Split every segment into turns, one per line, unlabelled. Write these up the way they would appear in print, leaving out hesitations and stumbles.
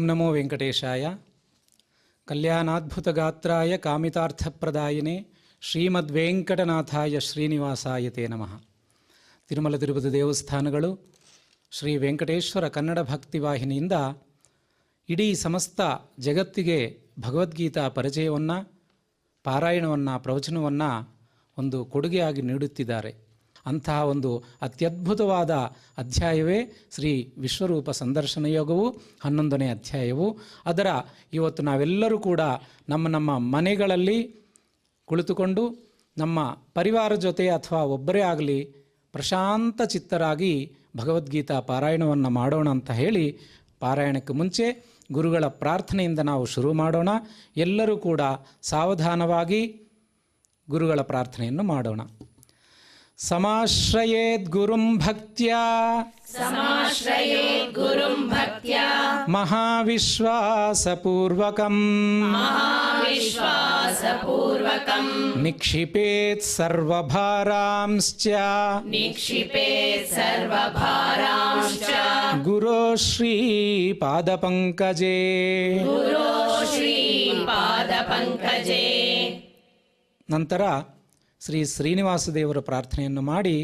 ನಮೋ ವೆಂಕಟೇಶಾಯ. ಕಲ್ಯಾಣಾದ್ಭುತಗಾತ್ರಾಯ ಕಾಮಿತಾರ್ಥಪ್ರದಾಯಿನೇ ಶ್ರೀಮದ್ವೆಂಕಟನಾಥಾಯ ಶ್ರೀನಿವಾಸಾಯ ತೇ ನಮಃ. ತಿರುಮಲ ತಿರುಪತಿ ದೇವಸ್ಥಾನಗಳು ಶ್ರೀ ವೆಂಕಟೇಶ್ವರ ಕನ್ನಡ ಭಕ್ತಿವಾಹಿನಿಯಿಂದ ಇಡೀ ಸಮಸ್ತ ಜಗತ್ತಿಗೆ ಭಗವದ್ಗೀತಾ ಪರಿಚಯವನ್ನು, ಪಾರಾಯಣವನ್ನು, ಪ್ರವಚನವನ್ನು ಒಂದು ಕೊಡುಗೆಯಾಗಿ ನೀಡುತ್ತಿದ್ದಾರೆ. ಅಂತಹ ಒಂದು ಅತ್ಯದ್ಭುತವಾದ ಅಧ್ಯಾಯವೇ ಶ್ರೀ ವಿಶ್ವರೂಪ ಸಂದರ್ಶನ ಯೋಗವು, 11ನೇ ಅಧ್ಯಾಯವು. ಅದರ ಇವತ್ತು ನಾವೆಲ್ಲರೂ ಕೂಡ ನಮ್ಮ ಮನೆಗಳಲ್ಲಿ ಕುಳಿತುಕೊಂಡು ನಮ್ಮ ಪರಿವಾರ ಜೊತೆ ಅಥವಾ ಒಬ್ಬರೇ ಆಗಲಿ ಪ್ರಶಾಂತ ಚಿತ್ತರಾಗಿ ಭಗವದ್ಗೀತಾ ಪಾರಾಯಣವನ್ನು ಮಾಡೋಣ ಅಂತ ಹೇಳಿ ಪಾರಾಯಣಕ್ಕೆ ಮುಂಚೆ ಗುರುಗಳ ಪ್ರಾರ್ಥನೆಯಿಂದ ನಾವು ಶುರು ಮಾಡೋಣ. ಎಲ್ಲರೂ ಕೂಡ ಸಾವಧಾನವಾಗಿ ಗುರುಗಳ ಪ್ರಾರ್ಥನೆಯನ್ನು ಮಾಡೋಣ. ಸಮಾಶ್ರಯೇದ್ ಗುರುಂ ಭಕ್ತ್ಯಾ ಮಹಾವಿಶ್ವಾಸಪೂರ್ವಕಂ ನಿಕ್ಷಿಪೇತ್ ಸರ್ವಭಾರಾಂಶ್ಚ ಗುರೋ ಶ್ರೀ ಪಾದಪಂಕಜೇ. ನಂತರ ಶ್ರೀ ಶ್ರೀನಿವಾಸ ದೇವರ ಪ್ರಾರ್ಥನೆಯನ್ನು ಮಾಡಿ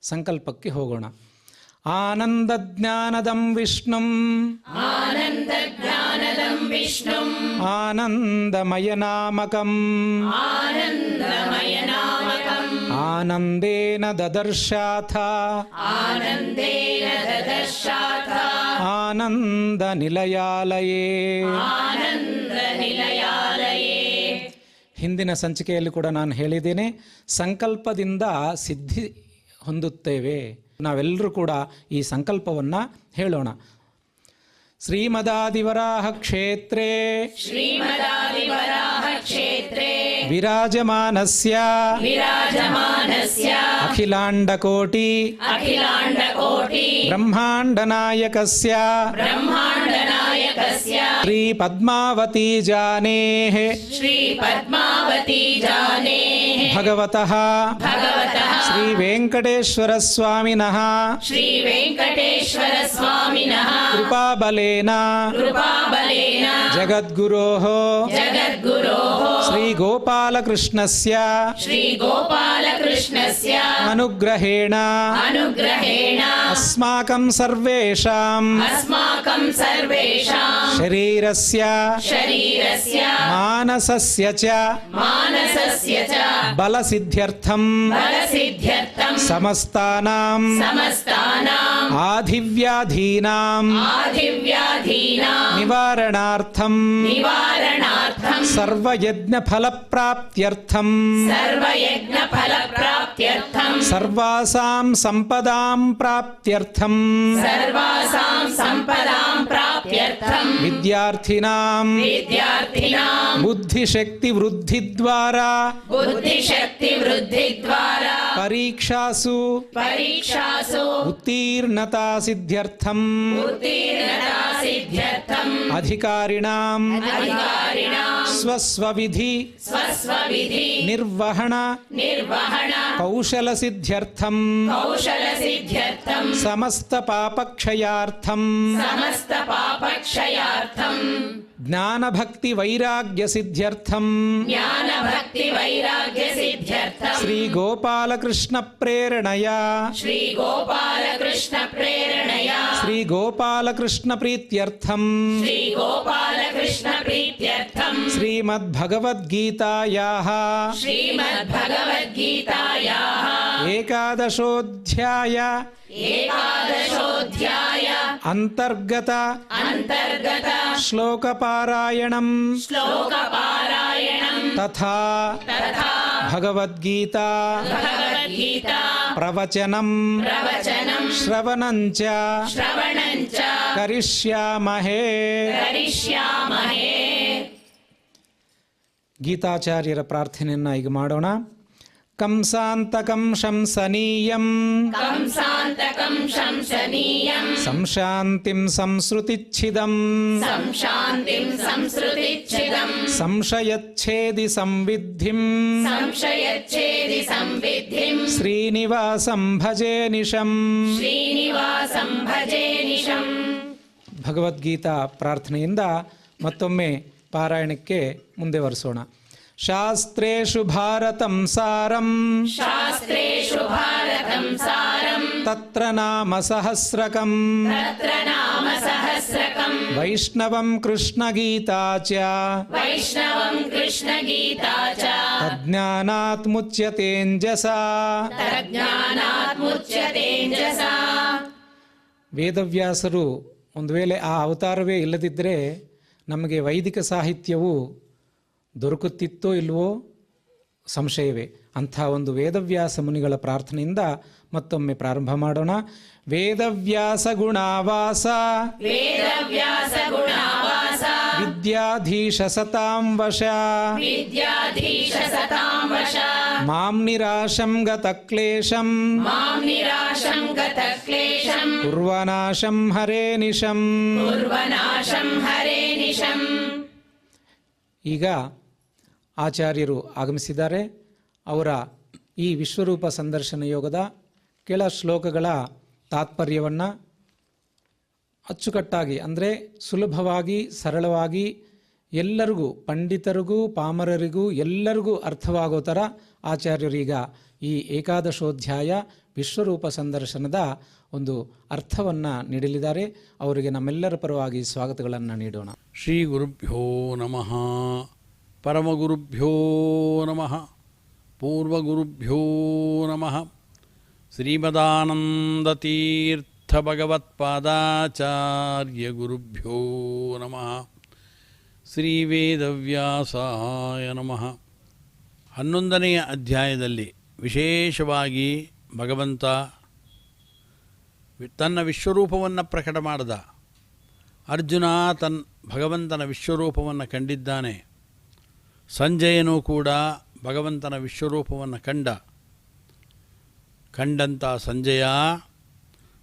ಸಂಕಲ್ಪಕ್ಕೆ ಹೋಗೋಣ. ಆನಂದ ಜ್ಞಾನದಂ ವಿಷ್ಣುಂ ಆನಂದಮಯ ನಾಮಕಂ ಆನಂದೇನ ದದರ್ಶಾಥ ಆನಂದ ನಿಲಯಾಲಯೇ. ಹಿಂದಿನ ಸಂಚಿಕೆಯಲ್ಲಿ ಕೂಡ ನಾನು ಹೇಳಿದ್ದೇನೆ, ಸಂಕಲ್ಪದಿಂದ ಸಿದ್ಧಿ ಹೊಂದುತ್ತೇವೆ. ನಾವೆಲ್ಲರೂ ಕೂಡ ಈ ಸಂಕಲ್ಪವನ್ನು ಹೇಳೋಣ. ಶ್ರೀಮದಾದಿವರಾಹ ಕ್ಷೇತ್ರೇ ವಿರಾಜಮಾನಸ್ಯ ಅಖಿಲಾಂಡಕೋಟಿ ಬ್ರಹ್ಮಾಂಡನಾಯಕಸ್ಯ ಶ್ರೀ ಪದ್ಮಾವತಿ ಜಾನೇಃ ಭಗವತಃ ಶ್ರೀ ವೆಂಕಟೇಶ್ವರ ಸ್ವಾಮಿನಃ ಕೃಪಾಬಲೇನ ಜಗದ್ಗುರೋಃ ಶ್ರೀ ಗೋಪಾಲಕೃಷ್ಣಸ್ಯ ಅನುಗ್ರಹೇಣ ಅಸ್ಮಾಕಂ ಸರ್ವೇಷಾಂ ಶರೀರಸ್ಯ ಮಾನಸಸ್ಯ ಚ ಬಲಸಿದ್ಧ್ಯರ್ಥಂ ಸಮಸ್ತಾನಾಂ ಆಧಿವ್ಯಾಧೀನಾಂ ನಿವಾರಣಾರ್ಥಂ ಸರ್ವಯಜ್ಞ ಫಲಪ್ರಾಪ್ತ್ಯರ್ಥಂ ಸರ್ವಾಸಾಂ ಸಂಪದಾಂ ಪ್ರಾಪ್ತ್ಯರ್ಥಂ ವಿದ್ಯಾರ್ಥಿನಾಂ ಬುದ್ಧಿಶಕ್ತಿ ವೃದ್ಧಿದ್ವಾರಾ ಪರೀಕ್ಷಾಸು ಉತ್ತೀರ್ಣತಾ ಸಿದ್ಧ್ಯರ್ಥಂ ಅಧಿಕಾರಿಣಾಂ ಸ್ವಸ್ವವಿಧಿ ನಿರ್ವಹಣ ಕೌಶಲ ಸಿದ್ಧ್ಯರ್ಥಂ ಸಮಸ್ತ ಪಾಪಕ್ಷಯಾರ್ಥಂ ಜ್ಞಾನ ಭಕ್ತಿ ವೈರಾಗ್ಯ ಸಿದ್ಧ್ಯರ್ಥಂ ಶ್ರೀ ಗೋಪಾಲಕೃಷ್ಣ ಪ್ರೇರಣೆಯ ಶ್ರೀ ಗೋಪಾಲಕೃಷ್ಣ ಪ್ರೀತ್ಯರ್ಥಂ ಶ್ರೀಮದ್ಭಗವದ್ಗೀತಾಯಾಃ ಏಕಾದಶೋಧ್ಯಾಯ ಅಂತರ್ಗತ ಶ್ಲೋಕಪಾರಾಯಣಂ ತಥಾ ಭಗವದ್ಗೀತಾ ಪ್ರವಚನಂ ಶ್ರವಣಂಚ ಕರಿಷ್ಯಾಮಹೇ. ಗೀತಾಚಾರ್ಯರ ಪ್ರಾರ್ಥನೆಯನ್ನು ಈಗ ಮಾಡೋಣ. ಕಂಸಾಂತಕಂ ಶಂಸನೀಯಂ ಸಂಶಾಂತಿಂ ಸಂಸೃತಿಚ್ಛಿದಂ ಸಂಶಯಚ್ಛೇದಿ ಸಂವಿದ್ಧಿಂ ಶ್ರೀನಿವಾಸಂ ಭಜೇ ನಿಶಂ. ಭಗವದ್ಗೀತಾ ಪ್ರಾರ್ಥನೆಯಿಂದ ಮತ್ತೊಮ್ಮೆ ಪಾರಾಯಣಕ್ಕೆ ಮುಂದೆ ವರಿಸೋಣ. ಶಾಸ್ತ್ರೇಷು ಭಾರತಂ ಸಾರಂ ತತ್ರ ನಾಮ ಸಹಸ್ರಕಂ ವೈಷ್ಣವಂ ಕೃಷ್ಣ ಗೀತಾ ಚ ತಜ್ಞಾನಾತ್ ಮುಚ್ಯತೇಂಜಸಾ. ವೇದವ್ಯಾಸರು ಒಂದು ವೇಳೆ ಆ ಅವತಾರವೇ ಇಲ್ಲದಿದ್ದರೆ ನಮಗೆ ವೈದಿಕ ಸಾಹಿತ್ಯವು ದೊರಕುತ್ತಿತ್ತೋ ಇಲ್ವೋ ಸಂಶಯವೇ. ಅಂಥ ಒಂದು ವೇದವ್ಯಾಸ ಮುನಿಗಳ ಪ್ರಾರ್ಥನೆಯಿಂದ ಮತ್ತೊಮ್ಮೆ ಪ್ರಾರಂಭ ಮಾಡೋಣ. ವೇದವ್ಯಾಸ ಗುಣಾವಾಸ ವಿದ್ಯಾಧೀಶ ಸತಾಂ ವಶ ಮಾಂ ನಿರಾಶಂ ಗತ ಕ್ಲೇಶಂ ಕುರ್ವನಾಶಂ ಹರೇ ನಿಶಂ. ಈಗ ಆಚಾರ್ಯರು ಆಗಮಿಸಿದ್ದಾರೆ. ಅವರ ಈ ವಿಶ್ವರೂಪ ಸಂದರ್ಶನ ಯೋಗದ ಕೆಳ ಶ್ಲೋಕಗಳ ತಾತ್ಪರ್ಯವನ್ನು ಅಚ್ಚುಕಟ್ಟಾಗಿ ಅಂದರೆ ಸುಲಭವಾಗಿ ಸರಳವಾಗಿ ಎಲ್ಲರಿಗೂ, ಪಂಡಿತರಿಗೂ ಪಾಮರರಿಗೂ ಎಲ್ಲರಿಗೂ ಅರ್ಥವಾಗೋ ಥರ ಆಚಾರ್ಯರೀಗ ಈ ಏಕಾದಶೋಧ್ಯಾಯ ವಿಶ್ವರೂಪ ಸಂದರ್ಶನದ ಒಂದು ಅರ್ಥವನ್ನು ನೀಡಲಿದ್ದಾರೆ. ಅವರಿಗೆ ನಮ್ಮೆಲ್ಲರ ಪರವಾಗಿ ಸ್ವಾಗತಗಳನ್ನು ನೀಡೋಣ.
ಶ್ರೀ ಗುರುಭ್ಯೋ ನಮಃ. ಪರಮಗುರುಭ್ಯೋ ನಮಃ. ಪೂರ್ವಗುರುಭ್ಯೋ ನಮಃ. ಶ್ರೀಮದಾನಂದತೀರ್ಥಭಗವತ್ಪಾದಾಚಾರ್ಯ ಗುರುಭ್ಯೋ ನಮಃ. ಶ್ರೀ ವೇದವ್ಯಾಸಾಯ ನಮಃ. 11ನೆಯ ಅಧ್ಯಾಯದಲ್ಲಿ ವಿಶೇಷವಾಗಿ ಭಗವಂತ ತನ್ನ ವಿಶ್ವರೂಪವನ್ನು ಪ್ರಕಟ ಮಾಡಿದ. ಅರ್ಜುನ ಭಗವಂತನ ವಿಶ್ವರೂಪವನ್ನು ಕಂಡಿದ್ದಾನೆ. ಸಂಜಯನೂ ಕೂಡ ಭಗವಂತನ ವಿಶ್ವರೂಪವನ್ನು ಕಂಡಂಥ ಸಂಜಯ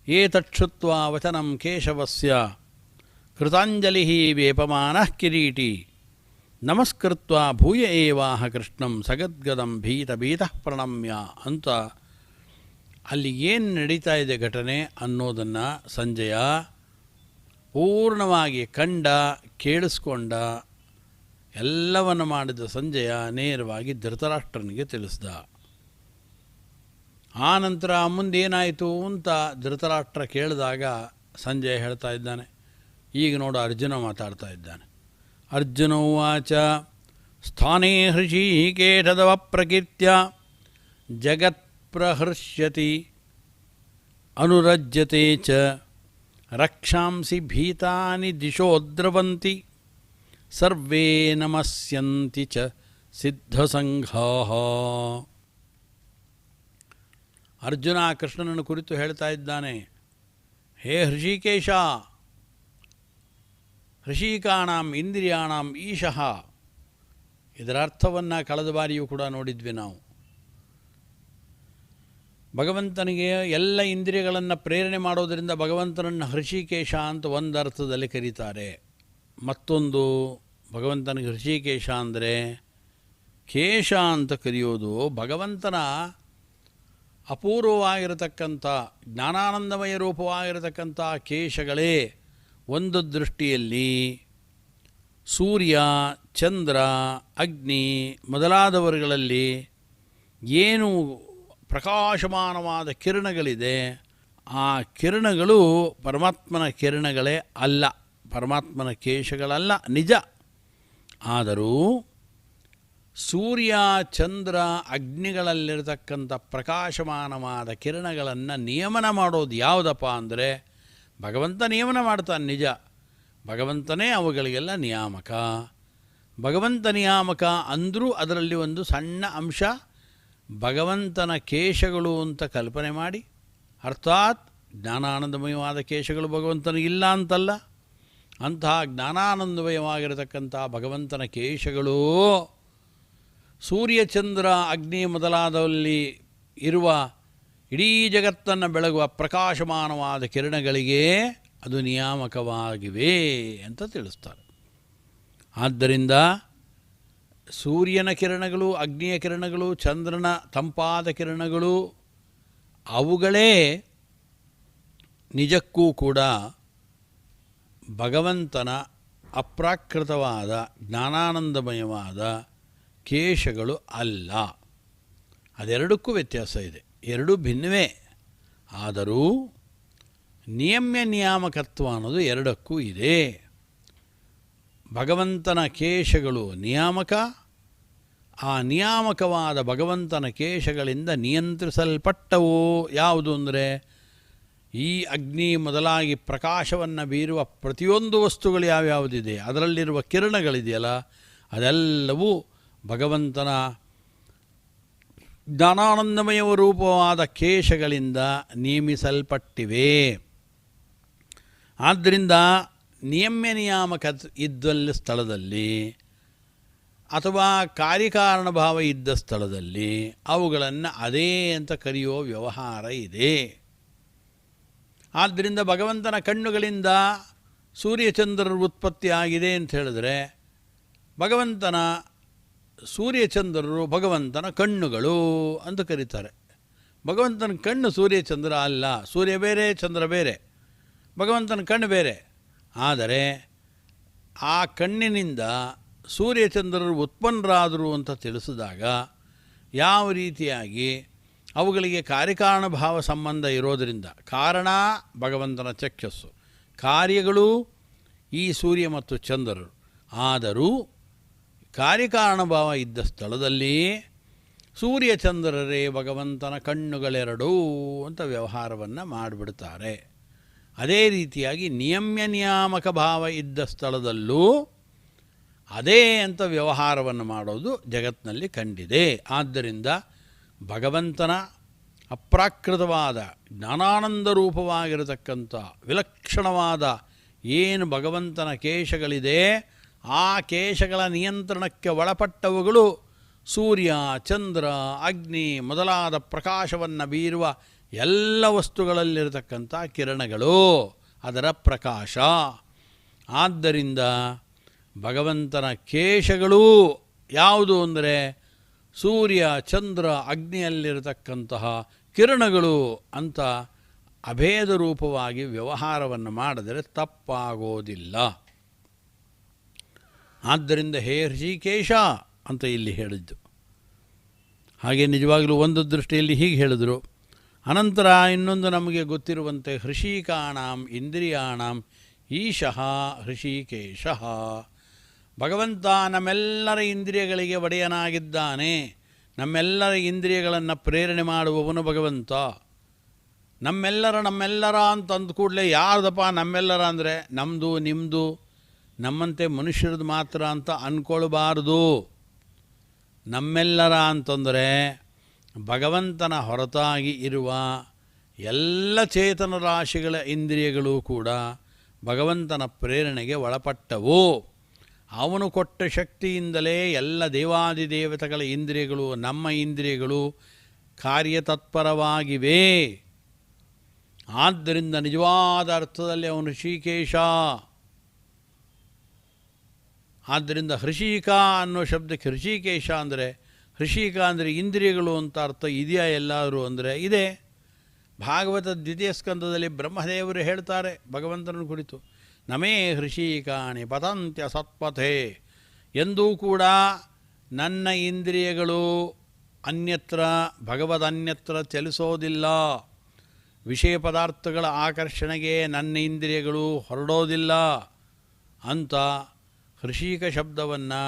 ಏತಚ್ಛುತ್ವಾ ವಚನಂ ಕೇಶವಸ್ಯ ಕೃತಾಂಜಲಿ ವೇಪಮಾನಃ ಕಿರೀಟಿ ನಮಸ್ಕೃತ್ವಾ ಭೂಯ ಏವಾಹ ಕೃಷ್ಣಂ ಸಗದ್ಗದಂ ಭೀತಃ ಪ್ರಣಮ್ಯ ಅಂತ ಅಲ್ಲಿ ಏನು ನಡೀತಾ ಇದೆ ಘಟನೆ ಅನ್ನೋದನ್ನು ಸಂಜಯ ಪೂರ್ಣವಾಗಿ ಕೇಳಿಸ್ಕೊಂಡ. ಎಲ್ಲವನ್ನು ಮಾಡಿದ ಸಂಜಯ ನೇರವಾಗಿ ಧೃತರಾಷ್ಟ್ರನಿಗೆ ತಿಳಿಸ್ದ. ಆ ನಂತರ ಮುಂದೇನಾಯಿತು ಅಂತ ಧೃತರಾಷ್ಟ್ರ ಕೇಳಿದಾಗ ಸಂಜಯ ಹೇಳ್ತಾ ಇದ್ದಾನೆ. ಈಗ ನೋಡು ಅರ್ಜುನ ಮಾತಾಡ್ತಾ ಇದ್ದಾನೆ. ಅರ್ಜುನ ಉವಾಚ ಸ್ಥಾನೇ ಹೃಷೀಕೇಶದವ ಪ್ರಕೀರ್ತ್ಯ ಜಗತ್ಪ್ರಹೃಷ್ಯತಿ ಅನುರಜ್ಯತೆ ಚ ರಕ್ಷಾಂಸಿ ಭೀತಾನಿ ದಿಶೋ ದ್ರವಂತಿ ಸರ್ವೇ ನಮಸ್ಯಂತಿ ಚ ಸಿದ್ಧಸಂಘಾಃ. ಅರ್ಜುನ ಕೃಷ್ಣನನ್ನು ಕುರಿತು ಹೇಳ್ತಾ ಇದ್ದಾನೆ, ಹೇ ಹೃಷಿಕೇಶ, ಹೃಷಿಕಾಣಾಂ ಇಂದ್ರಿಯಾಣಾಂ ಈಶಃ. ಇದರ ಅರ್ಥವನ್ನು ಕಳೆದ ಬಾರಿಯೂ ಕೂಡ ನೋಡಿದ್ವಿ ನಾವು. ಭಗವಂತನಿಗೆ ಎಲ್ಲ ಇಂದ್ರಿಯಗಳನ್ನು ಪ್ರೇರಣೆ ಮಾಡೋದರಿಂದ ಭಗವಂತನನ್ನು ಹೃಷಿಕೇಶ ಅಂತ ಒಂದು ಅರ್ಥದಲ್ಲಿ ಕರೀತಾರೆ. ಮತ್ತೊಂದು ಭಗವಂತನಿಗೆ ಹೃಷಿಕೇಶ ಅಂದರೆ ಕೇಶ ಅಂತ ಕರೆಯೋದು ಭಗವಂತನ ಅಪೂರ್ವವಾಗಿರತಕ್ಕಂಥ ಜ್ಞಾನಾನಂದಮಯ ರೂಪವಾಗಿರತಕ್ಕಂಥ ಕೇಶಗಳೇ. ಒಂದು ದೃಷ್ಟಿಯಲ್ಲಿ ಸೂರ್ಯ, ಚಂದ್ರ, ಅಗ್ನಿ ಮೊದಲಾದವರುಗಳಲ್ಲಿ ಏನು ಪ್ರಕಾಶಮಾನವಾದ ಕಿರಣಗಳಿದೆ, ಆ ಕಿರಣಗಳು ಪರಮಾತ್ಮನ ಕಿರಣಗಳೇ ಅಲ್ಲ, ಪರಮಾತ್ಮನ ಕೇಶಗಳಲ್ಲ, ನಿಜ. ಆದರೂ ಸೂರ್ಯ, ಚಂದ್ರ, ಅಗ್ನಿಗಳಲ್ಲಿರತಕ್ಕಂಥ ಪ್ರಕಾಶಮಾನವಾದ ಕಿರಣಗಳನ್ನು ನಿಯಮನ ಮಾಡೋದು ಯಾವುದಪ್ಪ ಅಂದರೆ ಭಗವಂತ ನಿಯಮನ ಮಾಡ್ತಾನೆ, ನಿಜ. ಭಗವಂತನೇ ಅವುಗಳಿಗೆಲ್ಲ ನಿಯಾಮಕ. ಭಗವಂತ ನಿಯಾಮಕ ಅಂದರೂ ಅದರಲ್ಲಿ ಒಂದು ಸಣ್ಣ ಅಂಶ ಭಗವಂತನ ಕೇಶಗಳು ಅಂತ ಕಲ್ಪನೆ ಮಾಡಿ, ಅರ್ಥಾತ್ ಜ್ಞಾನಾನಂದಮಯವಾದ ಕೇಶಗಳು ಭಗವಂತನಿಗಿಲ್ಲ ಅಂತಲ್ಲ, ಅಂತಹ ಜ್ಞಾನಾನಂದಮಯವಾಗಿರತಕ್ಕಂಥ ಭಗವಂತನ ಕೇಶಗಳು ಸೂರ್ಯಚಂದ್ರ ಅಗ್ನಿ ಮೊದಲಾದಲ್ಲಿ ಇರುವ ಇಡೀ ಜಗತ್ತನ್ನು ಬೆಳಗುವ ಪ್ರಕಾಶಮಾನವಾದ ಕಿರಣಗಳಿಗೆ ಅದು ನಿಯಾಮಕವಾಗಿವೆ ಅಂತ ತಿಳಿಸ್ತಾರೆ. ಆದ್ದರಿಂದ ಸೂರ್ಯನ ಕಿರಣಗಳು, ಅಗ್ನಿಯ ಕಿರಣಗಳು, ಚಂದ್ರನ ತಂಪಾದ ಕಿರಣಗಳು ಅವುಗಳೇ ನಿಜಕ್ಕೂ ಕೂಡ ಭಗವಂತನ ಅಪ್ರಾಕೃತವಾದ ಜ್ಞಾನಾನಂದಮಯವಾದ ಕೇಶಗಳು ಅಲ್ಲ. ಅದೆರಡಕ್ಕೂ ವ್ಯತ್ಯಾಸ ಇದೆ, ಎರಡೂ ಭಿನ್ನವೇ. ಆದರೂ ನಿಯಮ್ಯ ನಿಯಾಮಕತ್ವ ಅನ್ನೋದು ಎರಡಕ್ಕೂ ಇದೆ. ಭಗವಂತನ ಕೇಶಗಳು ನಿಯಾಮಕ, ಆ ನಿಯಾಮಕವಾದ ಭಗವಂತನ ಕೇಶಗಳಿಂದ ನಿಯಂತ್ರಿಸಲ್ಪಟ್ಟವು ಯಾವುದು ಅಂದರೆ ಈ ಅಗ್ನಿ ಮೊದಲಾಗಿ ಪ್ರಕಾಶವನ್ನು ಬೀರುವ ಪ್ರತಿಯೊಂದು ವಸ್ತುಗಳು ಯಾವ್ಯಾವುದಿದೆ ಅದರಲ್ಲಿರುವ ಕಿರಣಗಳಿದೆಯಲ್ಲ ಅದೆಲ್ಲವೂ ಭಗವಂತನ ಜ್ಞಾನಾನಂದಮಯ ರೂಪವಾದ ಕೇಶಗಳಿಂದ ನೇಮಿಸಲ್ಪಟ್ಟಿವೆ. ಆದ್ದರಿಂದ ನಿಯಮ್ಯ ನಿಯಾಮಕ ಇದ್ದಲ್ಲಿ ಸ್ಥಳದಲ್ಲಿ ಅಥವಾ ಕಾರ್ಯಕಾರಣ ಭಾವ ಇದ್ದ ಸ್ಥಳದಲ್ಲಿ ಅವುಗಳನ್ನು ಅದೇ ಅಂತ ಕರೆಯೋ ವ್ಯವಹಾರ ಇದೆ. ಆದ್ದರಿಂದ ಭಗವಂತನ ಕಣ್ಣುಗಳಿಂದ ಸೂರ್ಯಚಂದ್ರರ ಉತ್ಪತ್ತಿ ಆಗಿದೆ ಅಂತ ಹೇಳಿದ್ರೆ ಭಗವಂತನ ಸೂರ್ಯಚಂದ್ರರು ಭಗವಂತನ ಕಣ್ಣುಗಳು ಅಂತ ಕರೀತಾರೆ. ಭಗವಂತನ ಕಣ್ಣು ಸೂರ್ಯಚಂದ್ರ ಅಲ್ಲ, ಸೂರ್ಯ ಬೇರೆ ಚಂದ್ರ ಬೇರೆ, ಭಗವಂತನ ಕಣ್ಣು ಬೇರೆ. ಆದರೆ ಆ ಕಣ್ಣಿನಿಂದ ಸೂರ್ಯಚಂದ್ರರು ಉತ್ಪನ್ನರಾದರು ಅಂತ ತಿಳಿಸಿದಾಗ ಯಾವ ರೀತಿಯಾಗಿ ಅವುಗಳಿಗೆ ಕಾರ್ಯಕಾರಣ ಭಾವ ಸಂಬಂಧ ಇರೋದರಿಂದ ಕಾರಣ ಭಗವಂತನ ಚಕ್ಷಸ್ಸು, ಕಾರ್ಯಗಳು ಈ ಸೂರ್ಯ ಮತ್ತು ಚಂದ್ರರು. ಆದರೂ ಕಾರ್ಯಕಾರಣ ಭಾವ ಇದ್ದ ಸ್ಥಳದಲ್ಲಿ ಸೂರ್ಯಚಂದ್ರರೇ ಭಗವಂತನ ಕಣ್ಣುಗಳೆರಡೂ ಅಂತ ವ್ಯವಹಾರವನ್ನು ಮಾಡಿಬಿಡ್ತಾರೆ. ಅದೇ ರೀತಿಯಾಗಿ ನಿಯಮ್ಯ ನಿಯಾಮಕ ಭಾವ ಇದ್ದ ಸ್ಥಳದಲ್ಲೂ ಅದೇ ಅಂತ ವ್ಯವಹಾರವನ್ನು ಮಾಡೋದು ಜಗತ್ತಿನಲ್ಲಿ ಕಂಡಿದೆ. ಆದ್ದರಿಂದ ಭಗವಂತನ ಅಪ್ರಾಕೃತವಾದ ಜ್ಞಾನಾನಂದ ರೂಪವಾಗಿರತಕ್ಕಂಥ ವಿಲಕ್ಷಣವಾದ ಏನು ಭಗವಂತನ ಕೇಶಗಳಿದೆ ಆ ಕೇಶಗಳ ನಿಯಂತ್ರಣಕ್ಕೆ ಒಳಪಟ್ಟವುಗಳು ಸೂರ್ಯ, ಚಂದ್ರ, ಅಗ್ನಿ ಮೊದಲಾದ ಪ್ರಕಾಶವನ್ನು ಬೀರುವ ಎಲ್ಲ ವಸ್ತುಗಳಲ್ಲಿರತಕ್ಕಂಥ ಕಿರಣಗಳು, ಅದರ ಪ್ರಕಾಶ. ಆದ್ದರಿಂದ ಭಗವಂತನ ಕೇಶಗಳು ಯಾವುದು ಅಂದರೆ ಸೂರ್ಯ, ಚಂದ್ರ, ಅಗ್ನಿಯಲ್ಲಿರತಕ್ಕಂತಹ ಕಿರಣಗಳು ಅಂತ ಅಭೇದ ರೂಪವಾಗಿ ವ್ಯವಹಾರವನ್ನು ಮಾಡಿದರೆ ತಪ್ಪಾಗೋದಿಲ್ಲ. ಆದ್ದರಿಂದ ಹೇ ಹೃಷಿಕೇಶ ಅಂತ ಇಲ್ಲಿ ಹೇಳಿದ್ದು. ಹಾಗೆ ನಿಜವಾಗಲೂ ಒಂದು ದೃಷ್ಟಿಯಲ್ಲಿ ಹೀಗೆ ಹೇಳಿದರು. ಅನಂತರ ಇನ್ನೊಂದು ನಮಗೆ ಗೊತ್ತಿರುವಂತೆ ಹೃಷಿಕಾಣಾಂ ಇಂದ್ರಿಯಾಣಾಂ ಈಶಃ ಹೃಷಿಕೇಶ. ಭಗವಂತ ನಮ್ಮೆಲ್ಲರ ಇಂದ್ರಿಯಗಳಿಗೆ ಒಡೆಯನಾಗಿದ್ದಾನೆ. ನಮ್ಮೆಲ್ಲರ ಇಂದ್ರಿಯಗಳನ್ನು ಪ್ರೇರಣೆ ಮಾಡುವವನು ಭಗವಂತ. ನಮ್ಮೆಲ್ಲರ ಅಂತ ಅಂದ ಕೂಡಲೇ ಯಾರ್ದಪ್ಪ ನಮ್ಮೆಲ್ಲರ ಅಂದರೆ ನಮ್ಮದು ನಿಮ್ಮದು ನಮ್ಮಂತೆ ಮನುಷ್ಯರದು ಮಾತ್ರ ಅಂತ ಅಂದ್ಕೊಳ್ಬಾರ್ದು. ನಮ್ಮೆಲ್ಲರ ಅಂತಂದರೆ ಭಗವಂತನ ಹೊರತಾಗಿ ಇರುವ ಎಲ್ಲ ಚೇತನ ರಾಶಿಗಳ ಇಂದ್ರಿಯಗಳು ಕೂಡ ಭಗವಂತನ ಪ್ರೇರಣೆಗೆ ಒಳಪಟ್ಟವು. ಅವನು ಕೊಟ್ಟ ಶಕ್ತಿಯಿಂದಲೇ ಎಲ್ಲ ದೇವಾದಿದೇವತೆಗಳ ಇಂದ್ರಿಯಗಳು, ನಮ್ಮ ಇಂದ್ರಿಯಗಳು ಕಾರ್ಯತತ್ಪರವಾಗಿವೆ. ಆದ್ದರಿಂದ ನಿಜವಾದ ಅರ್ಥದಲ್ಲಿ ಅವನು ಶ್ರೀಕೇಶ. ಆದ್ದರಿಂದ ಹೃಷಿಕ ಅನ್ನೋ ಶಬ್ದಕ್ಕೆ ಹೃಷಿಕೇಶ ಅಂದರೆ, ಹೃಷಿಕ ಅಂದರೆ ಇಂದ್ರಿಯಗಳು ಅಂತ ಅರ್ಥ ಇದೆಯಾ ಎಲ್ಲಾದರೂ ಅಂದರೆ ಇದೆ. ಭಾಗವತ ದ್ವಿತೀಯ ಸ್ಕಂದದಲ್ಲಿ ಬ್ರಹ್ಮದೇವರು ಹೇಳ್ತಾರೆ ಭಗವಂತನ ಕುರಿತು, ನಮೇ ಹೃಷಿಕಾಣಿ ಪತಂತ್ಯ ಸತ್ಪಥೆ. ಎಂದೂ ಕೂಡ ನನ್ನ ಇಂದ್ರಿಯಗಳು ಅನ್ಯತ್ರ ಭಗವದನ್ಯತ್ರ ಚಲಿಸೋದಿಲ್ಲ. ವಿಷಯ ಪದಾರ್ಥಗಳ ಆಕರ್ಷಣೆಗೆ ನನ್ನ ಇಂದ್ರಿಯಗಳು ಹೊರಡೋದಿಲ್ಲ ಅಂತ ಹೃಷಿಕ ಶಬ್ದವನ್ನು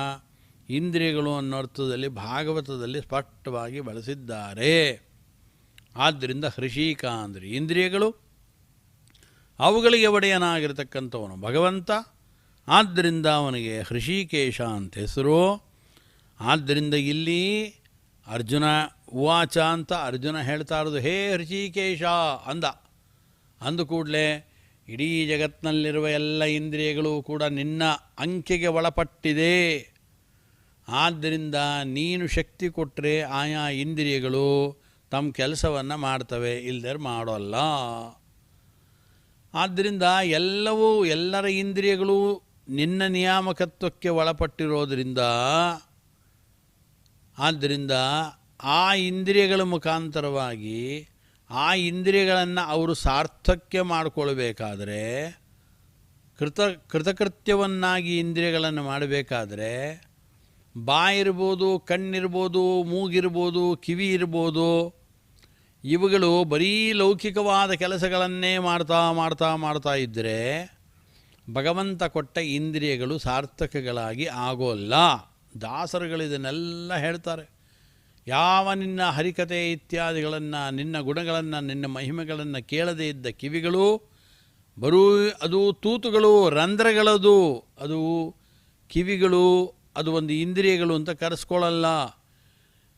ಇಂದ್ರಿಯಗಳು ಅನ್ನೋ ಅರ್ಥದಲ್ಲಿ ಭಾಗವತದಲ್ಲಿ ಸ್ಪಷ್ಟವಾಗಿ ಬಳಸಿದ್ದಾರೆ. ಆದ್ದರಿಂದ ಹೃಷಿಕ ಅಂದರೆ ಇಂದ್ರಿಯಗಳು, ಅವುಗಳಿಗೆ ಒಡೆಯನಾಗಿರ್ತಕ್ಕಂಥವನು ಭಗವಂತ. ಆದ್ದರಿಂದ ಅವನಿಗೆ ಹೃಷಿಕೇಶ ಅಂತ ಹೆಸರು. ಆದ್ದರಿಂದ ಇಲ್ಲಿ ಅರ್ಜುನ ಉವಾಚ ಅಂತ ಅರ್ಜುನ ಹೇಳ್ತಾ ಇರೋದು ಹೇ ಹೃಷಿಕೇಶ ಅಂದ ಕೂಡಲೇ ಇಡೀ ಜಗತ್ತಿನಲ್ಲಿರುವ ಎಲ್ಲ ಇಂದ್ರಿಯಗಳು ಕೂಡ ನಿನ್ನ ಅಂಕೆಗೆ ಒಳಪಟ್ಟಿದೆ. ಆದ್ದರಿಂದ ನೀನು ಶಕ್ತಿ ಕೊಟ್ಟರೆ ಆಯಾ ಇಂದ್ರಿಯಗಳು ತಮ್ಮ ಕೆಲಸವನ್ನು ಮಾಡ್ತವೆ, ಇಲ್ಲದೆ ಮಾಡೋಲ್ಲ. ಆದ್ದರಿಂದ ಎಲ್ಲರ ಇಂದ್ರಿಯಗಳು ನಿನ್ನ ನಿಯಾಮಕತ್ವಕ್ಕೆ ಒಳಪಟ್ಟಿರೋದ್ರಿಂದ ಆದ್ದರಿಂದ ಆ ಇಂದ್ರಿಯಗಳ ಮುಖಾಂತರವಾಗಿ ಆ ಇಂದ್ರಿಯಗಳನ್ನು ಅವರು ಸಾರ್ಥಕ್ಯ ಮಾಡಿಕೊಳ್ಬೇಕಾದ್ರೆ ಕೃತಕೃತ್ಯವನ್ನಾಗಿ ಇಂದ್ರಿಯಗಳನ್ನು ಮಾಡಬೇಕಾದ್ರೆ ಬಾಯಿರ್ಬೋದು, ಕಣ್ಣಿರ್ಬೋದು, ಮೂಗಿರ್ಬೋದು, ಕಿವಿ ಇರ್ಬೋದು, ಇವುಗಳು ಬರೀ ಲೌಕಿಕವಾದ ಕೆಲಸಗಳನ್ನೇ ಮಾಡ್ತಾ ಇದ್ದರೆ ಭಗವಂತ ಕೊಟ್ಟ ಇಂದ್ರಿಯಗಳು ಸಾರ್ಥಕಗಳಾಗಿ ಆಗೋಲ್ಲ. ದಾಸರುಗಳು ಇದನ್ನೆಲ್ಲ ಹೇಳ್ತಾರೆ. ಯಾವ ನಿನ್ನ ಹರಿಕತೆ ಇತ್ಯಾದಿಗಳನ್ನು, ನಿನ್ನ ಗುಣಗಳನ್ನು, ನಿನ್ನ ಮಹಿಮೆಗಳನ್ನು ಕೇಳದೇ ಇದ್ದ ಕಿವಿಗಳು ಅದು ತೂತುಗಳು, ರಂಧ್ರಗಳದು, ಅದು ಕಿವಿಗಳು, ಅದು ಒಂದು ಇಂದ್ರಿಯಗಳು ಅಂತ ಕರೆಸ್ಕೊಳ್ಳಲ್ಲ.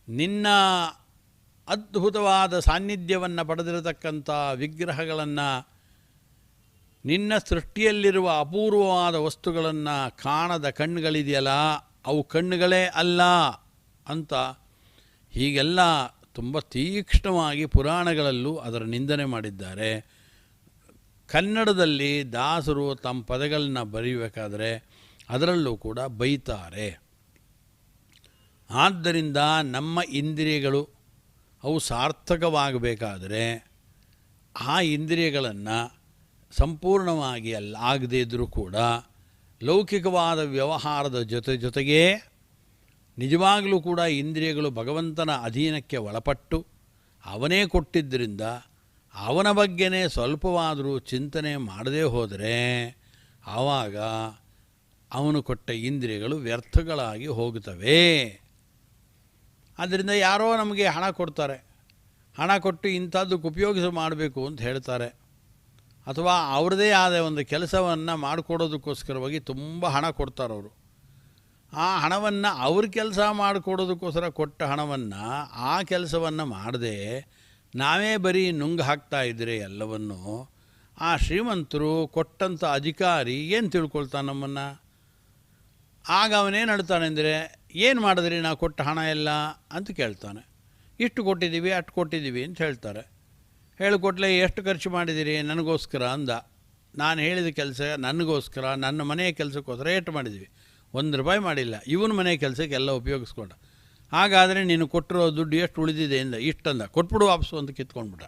ನಿನ್ನ ಅದ್ಭುತವಾದ ಸಾನ್ನಿಧ್ಯವನ್ನು ಪಡೆದಿರತಕ್ಕಂಥ ವಿಗ್ರಹಗಳನ್ನು, ನಿನ್ನ ಸೃಷ್ಟಿಯಲ್ಲಿರುವ ಅಪೂರ್ವವಾದ ವಸ್ತುಗಳನ್ನು ಕಾಣದ ಕಣ್ಣುಗಳಿದೆಯಲ್ಲ, ಅವು ಕಣ್ಣುಗಳೇ ಅಲ್ಲ ಅಂತ ಹೀಗೆಲ್ಲ ತುಂಬ ತೀಕ್ಷ್ಣವಾಗಿ ಪುರಾಣಗಳಲ್ಲೂ ಅದರ ನಿಂದನೆ ಮಾಡಿದ್ದಾರೆ. ಕನ್ನಡದಲ್ಲಿ ದಾಸರು ತಮ್ಮ ಪದಗಳನ್ನ ಬರೀಬೇಕಾದ್ರೆ ಅದರಲ್ಲೂ ಕೂಡ ಬೈತಾರೆ. ಆದ್ದರಿಂದ ನಮ್ಮ ಇಂದ್ರಿಯಗಳು ಅವು ಸಾರ್ಥಕವಾಗಬೇಕಾದರೆ ಆ ಇಂದ್ರಿಯಗಳನ್ನು ಸಂಪೂರ್ಣವಾಗಿ ಆಗದೇ ಇದ್ದರೂ ಕೂಡ ಲೌಕಿಕವಾದ ವ್ಯವಹಾರದ ಜೊತೆಗೆ ನಿಜವಾಗಲೂ ಕೂಡ ಇಂದ್ರಿಯಗಳು ಭಗವಂತನ ಅಧೀನಕ್ಕೆ ಒಳಪಟ್ಟು ಅವನೇ ಕೊಟ್ಟಿದ್ದರಿಂದ ಅವನ ಬಗ್ಗೆನೇ ಸ್ವಲ್ಪವಾದರೂ ಚಿಂತನೆ ಮಾಡದೇ ಹೋದರೆ ಆವಾಗ ಅವನು ಕೊಟ್ಟ ಇಂದ್ರಿಯಗಳು ವ್ಯರ್ಥಗಳಾಗಿ ಹೋಗುತ್ತವೆ. ಆದ್ದರಿಂದ ಯಾರೋ ನಮಗೆ ಹಣ ಕೊಡ್ತಾರೆ, ಹಣ ಕೊಟ್ಟು ಇಂಥದ್ದಕ್ಕೆ ಉಪಯೋಗಿಸ ಮಾಡಬೇಕು ಅಂತ ಹೇಳ್ತಾರೆ, ಅಥವಾ ಅವ್ರದ್ದೇ ಆದ ಒಂದು ಕೆಲಸವನ್ನು ಮಾಡಿಕೊಡೋದಕ್ಕೋಸ್ಕರವಾಗಿ ತುಂಬ ಹಣ ಕೊಡ್ತಾರವರು. ಆ ಹಣವನ್ನು ಅವ್ರ ಕೆಲಸ ಮಾಡಿಕೊಡೋದಕ್ಕೋಸ್ಕರ ಕೊಟ್ಟ ಹಣವನ್ನು ಆ ಕೆಲಸವನ್ನು ಮಾಡದೆ ನಾವೇ ಬರೀ ನುಂಗು ಹಾಕ್ತಾ ಇದ್ದರೆ ಎಲ್ಲವನ್ನು, ಆ ಶ್ರೀಮಂತರು ಕೊಟ್ಟಂಥ ಅಧಿಕಾರಿ ಏನು ತಿಳ್ಕೊಳ್ತಾನೆ ನಮ್ಮನ್ನು? ಆಗ ಅವನೇನು ಹೇಳ್ತಾನೆ ಅಂದರೆ, ಏನು ಮಾಡಿದ್ರಿ ನಾವು ಕೊಟ್ಟ ಹಣ ಎಲ್ಲ ಅಂತ ಕೇಳ್ತಾನೆ. ಇಷ್ಟು ಕೊಟ್ಟಿದ್ದೀವಿ, ಅಷ್ಟು ಕೊಟ್ಟಿದ್ದೀವಿ ಅಂತ ಹೇಳ್ತಾರೆ. ಹೇಳಿಕೊಟ್ಲೆ ಎಷ್ಟು ಖರ್ಚು ಮಾಡಿದ್ದೀರಿ? ನನಗೋಸ್ಕರ ಅಂದ. ನಾನು ಹೇಳಿದ ಕೆಲಸ ನನಗೋಸ್ಕರ, ನನ್ನ ಮನೆಯ ಕೆಲಸಕ್ಕೋಸ್ಕರ ಎಷ್ಟು ಮಾಡಿದ್ದೀವಿ? ₹1 ಮಾಡಿಲ್ಲ. ಇವನ ಮನೆ ಕೆಲಸಕ್ಕೆ ಎಲ್ಲ ಉಪಯೋಗಿಸ್ಕೊಂಡ. ಹಾಗಾದರೆ ನೀನು ಕೊಟ್ಟಿರೋ ದುಡ್ಡು ಎಷ್ಟು ಉಳಿದಿದೆ ಅಂದ. ಇಷ್ಟಂದ. ಕೊಟ್ಬಿಡು ವಾಪಸ್ಸು ಅಂತ ಕಿತ್ಕೊಂಡ್ಬಿಟ್ಟ.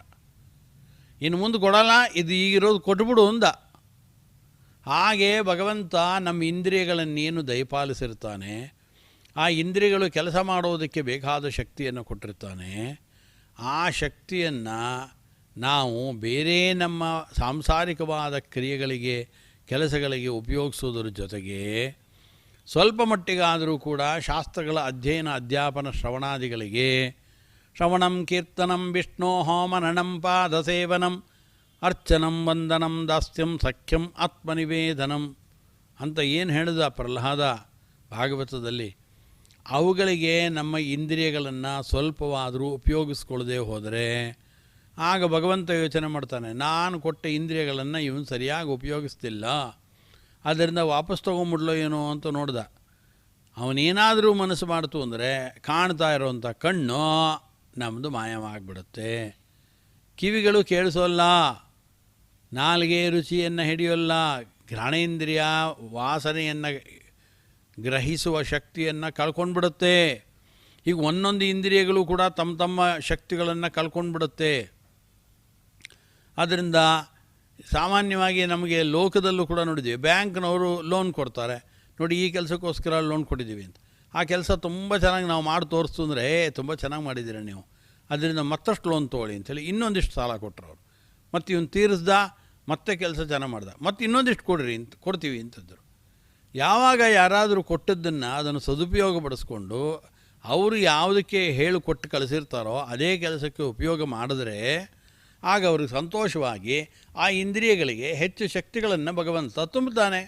ಇನ್ನು ಮುಂದೆ ಕೊಡಲ್ಲ, ಇದು ಈಗಿರೋದು ಕೊಟ್ಬಿಡು ಅಂದ. ಹಾಗೆ ಭಗವಂತ ನಮ್ಮ ಇಂದ್ರಿಯಗಳನ್ನೇನು ದಯಪಾಲಿಸಿರ್ತಾನೆ, ಆ ಇಂದ್ರಿಯಗಳು ಕೆಲಸ ಮಾಡೋದಕ್ಕೆ ಬೇಕಾದ ಶಕ್ತಿಯನ್ನು ಕೊಟ್ಟಿರ್ತಾನೆ. ಆ ಶಕ್ತಿಯನ್ನು ನಾವು ಬೇರೆ ನಮ್ಮ ಸಾಂಸಾರಿಕವಾದ ಕ್ರಿಯೆಗಳಿಗೆ, ಕೆಲಸಗಳಿಗೆ ಉಪಯೋಗಿಸೋದ್ರ ಜೊತೆಗೆ ಸ್ವಲ್ಪ ಮಟ್ಟಿಗಾದರೂ ಕೂಡ ಶಾಸ್ತ್ರಗಳ ಅಧ್ಯಯನ, ಅಧ್ಯಾಪನ, ಶ್ರವಣಾದಿಗಳಿಗೆ, ಶ್ರವಣಂ ಕೀರ್ತನಂ ವಿಷ್ಣೋ ಮನನಂ ಪಾದಸೇವನಂ ಅರ್ಚನಂ ವಂದನಂ ದಾಸ್ಯಂ ಸಖ್ಯಂ ಆತ್ಮನಿವೇದನಂ ಅಂತ ಏನು ಹೇಳಿದ ಪ್ರಹ್ಲಾದ ಭಾಗವತದಲ್ಲಿ, ಅವುಗಳಿಗೆ ನಮ್ಮ ಇಂದ್ರಿಯಗಳನ್ನು ಸ್ವಲ್ಪವಾದರೂ ಉಪಯೋಗಿಸ್ಕೊಳ್ಳದೆ ಹೋದರೆ ಆಗ ಭಗವಂತ ಯೋಚನೆ ಮಾಡ್ತಾನೆ, ನಾನು ಕೊಟ್ಟ ಇಂದ್ರಿಯಗಳನ್ನು ಇವನು ಸರಿಯಾಗಿ ಉಪಯೋಗಿಸ್ತಿಲ್ಲ, ಆದ್ದರಿಂದ ವಾಪಸ್ ತೊಗೊಂಬಿಡ್ಲೋ ಏನೋ ಅಂತ ನೋಡ್ದ. ಅವನೇನಾದರೂ ಮನಸ್ಸು ಮಾಡ್ತು ಅಂದರೆ ಕಾಣ್ತಾ ಇರೋವಂಥ ಕಣ್ಣು ನಮ್ಮದು ಮಾಯವಾಗಿಬಿಡುತ್ತೆ, ಕಿವಿಗಳು ಕೇಳಿಸೋಲ್ಲ, ನಾಲಿಗೆ ರುಚಿಯನ್ನು ಹಿಡಿಯೋಲ್ಲ, ಘ್ರಾಣೇಂದ್ರಿಯ ವಾಸನೆಯನ್ನು ಗ್ರಹಿಸುವ ಶಕ್ತಿಯನ್ನು ಕಳ್ಕೊಂಡ್ಬಿಡುತ್ತೆ. ಈಗ ಒಂದೊಂದು ಇಂದ್ರಿಯಗಳು ಕೂಡ ತಮ್ಮ ಶಕ್ತಿಗಳನ್ನು ಕಳ್ಕೊಂಡ್ಬಿಡುತ್ತೆ. ಆದ್ದರಿಂದ ಸಾಮಾನ್ಯವಾಗಿ ನಮಗೆ ಲೋಕದಲ್ಲೂ ಕೂಡ ನೋಡಿದ್ದೀವಿ, ಬ್ಯಾಂಕ್ನವರು ಲೋನ್ ಕೊಡ್ತಾರೆ, ನೋಡಿ ಈ ಕೆಲಸಕ್ಕೋಸ್ಕರ ಲೋನ್ ಕೊಟ್ಟಿದ್ದೀವಿ ಅಂತ. ಆ ಕೆಲಸ ತುಂಬ ಚೆನ್ನಾಗಿ ನಾವು ಮಾಡಿ ತೋರಿಸ್ತು ಅಂದರೆ, ತುಂಬ ಚೆನ್ನಾಗಿ ಮಾಡಿದ್ದೀರ ನೀವು, ಅದರಿಂದ ಮತ್ತಷ್ಟು ಲೋನ್ ತೊಗೊಳ್ಳಿ ಅಂಥೇಳಿ ಇನ್ನೊಂದಿಷ್ಟು ಸಾಲ ಕೊಟ್ಟರು ಅವರು. ಮತ್ತು ಇವನು ತೀರಿಸ್ದ, ಮತ್ತೆ ಕೆಲಸ ಚೆನ್ನಾಗಿ ಮಾಡ್ದ, ಮತ್ತು ಇನ್ನೊಂದಿಷ್ಟು ಕೊಡ್ತೀವಿ ಅಂತಂದರು. ಯಾವಾಗ ಯಾರಾದರೂ ಕೊಟ್ಟದ್ದನ್ನು ಅದನ್ನು ಸದುಪಯೋಗ ಪಡಿಸ್ಕೊಂಡು ಅವರು ಯಾವುದಕ್ಕೆ ಹೇಳಿಕೊಟ್ಟು ಕಳಿಸಿರ್ತಾರೋ ಅದೇ ಕೆಲಸಕ್ಕೆ ಉಪಯೋಗ ಮಾಡಿದ್ರೆ ಆಗ ಅವ್ರಿಗೆ ಸಂತೋಷವಾಗಿ ಆ ಇಂದ್ರಿಯಗಳಿಗೆ ಹೆಚ್ಚು ಶಕ್ತಿಗಳನ್ನು ಭಗವಂತ ತುಂಬುತ್ತಾನೆ.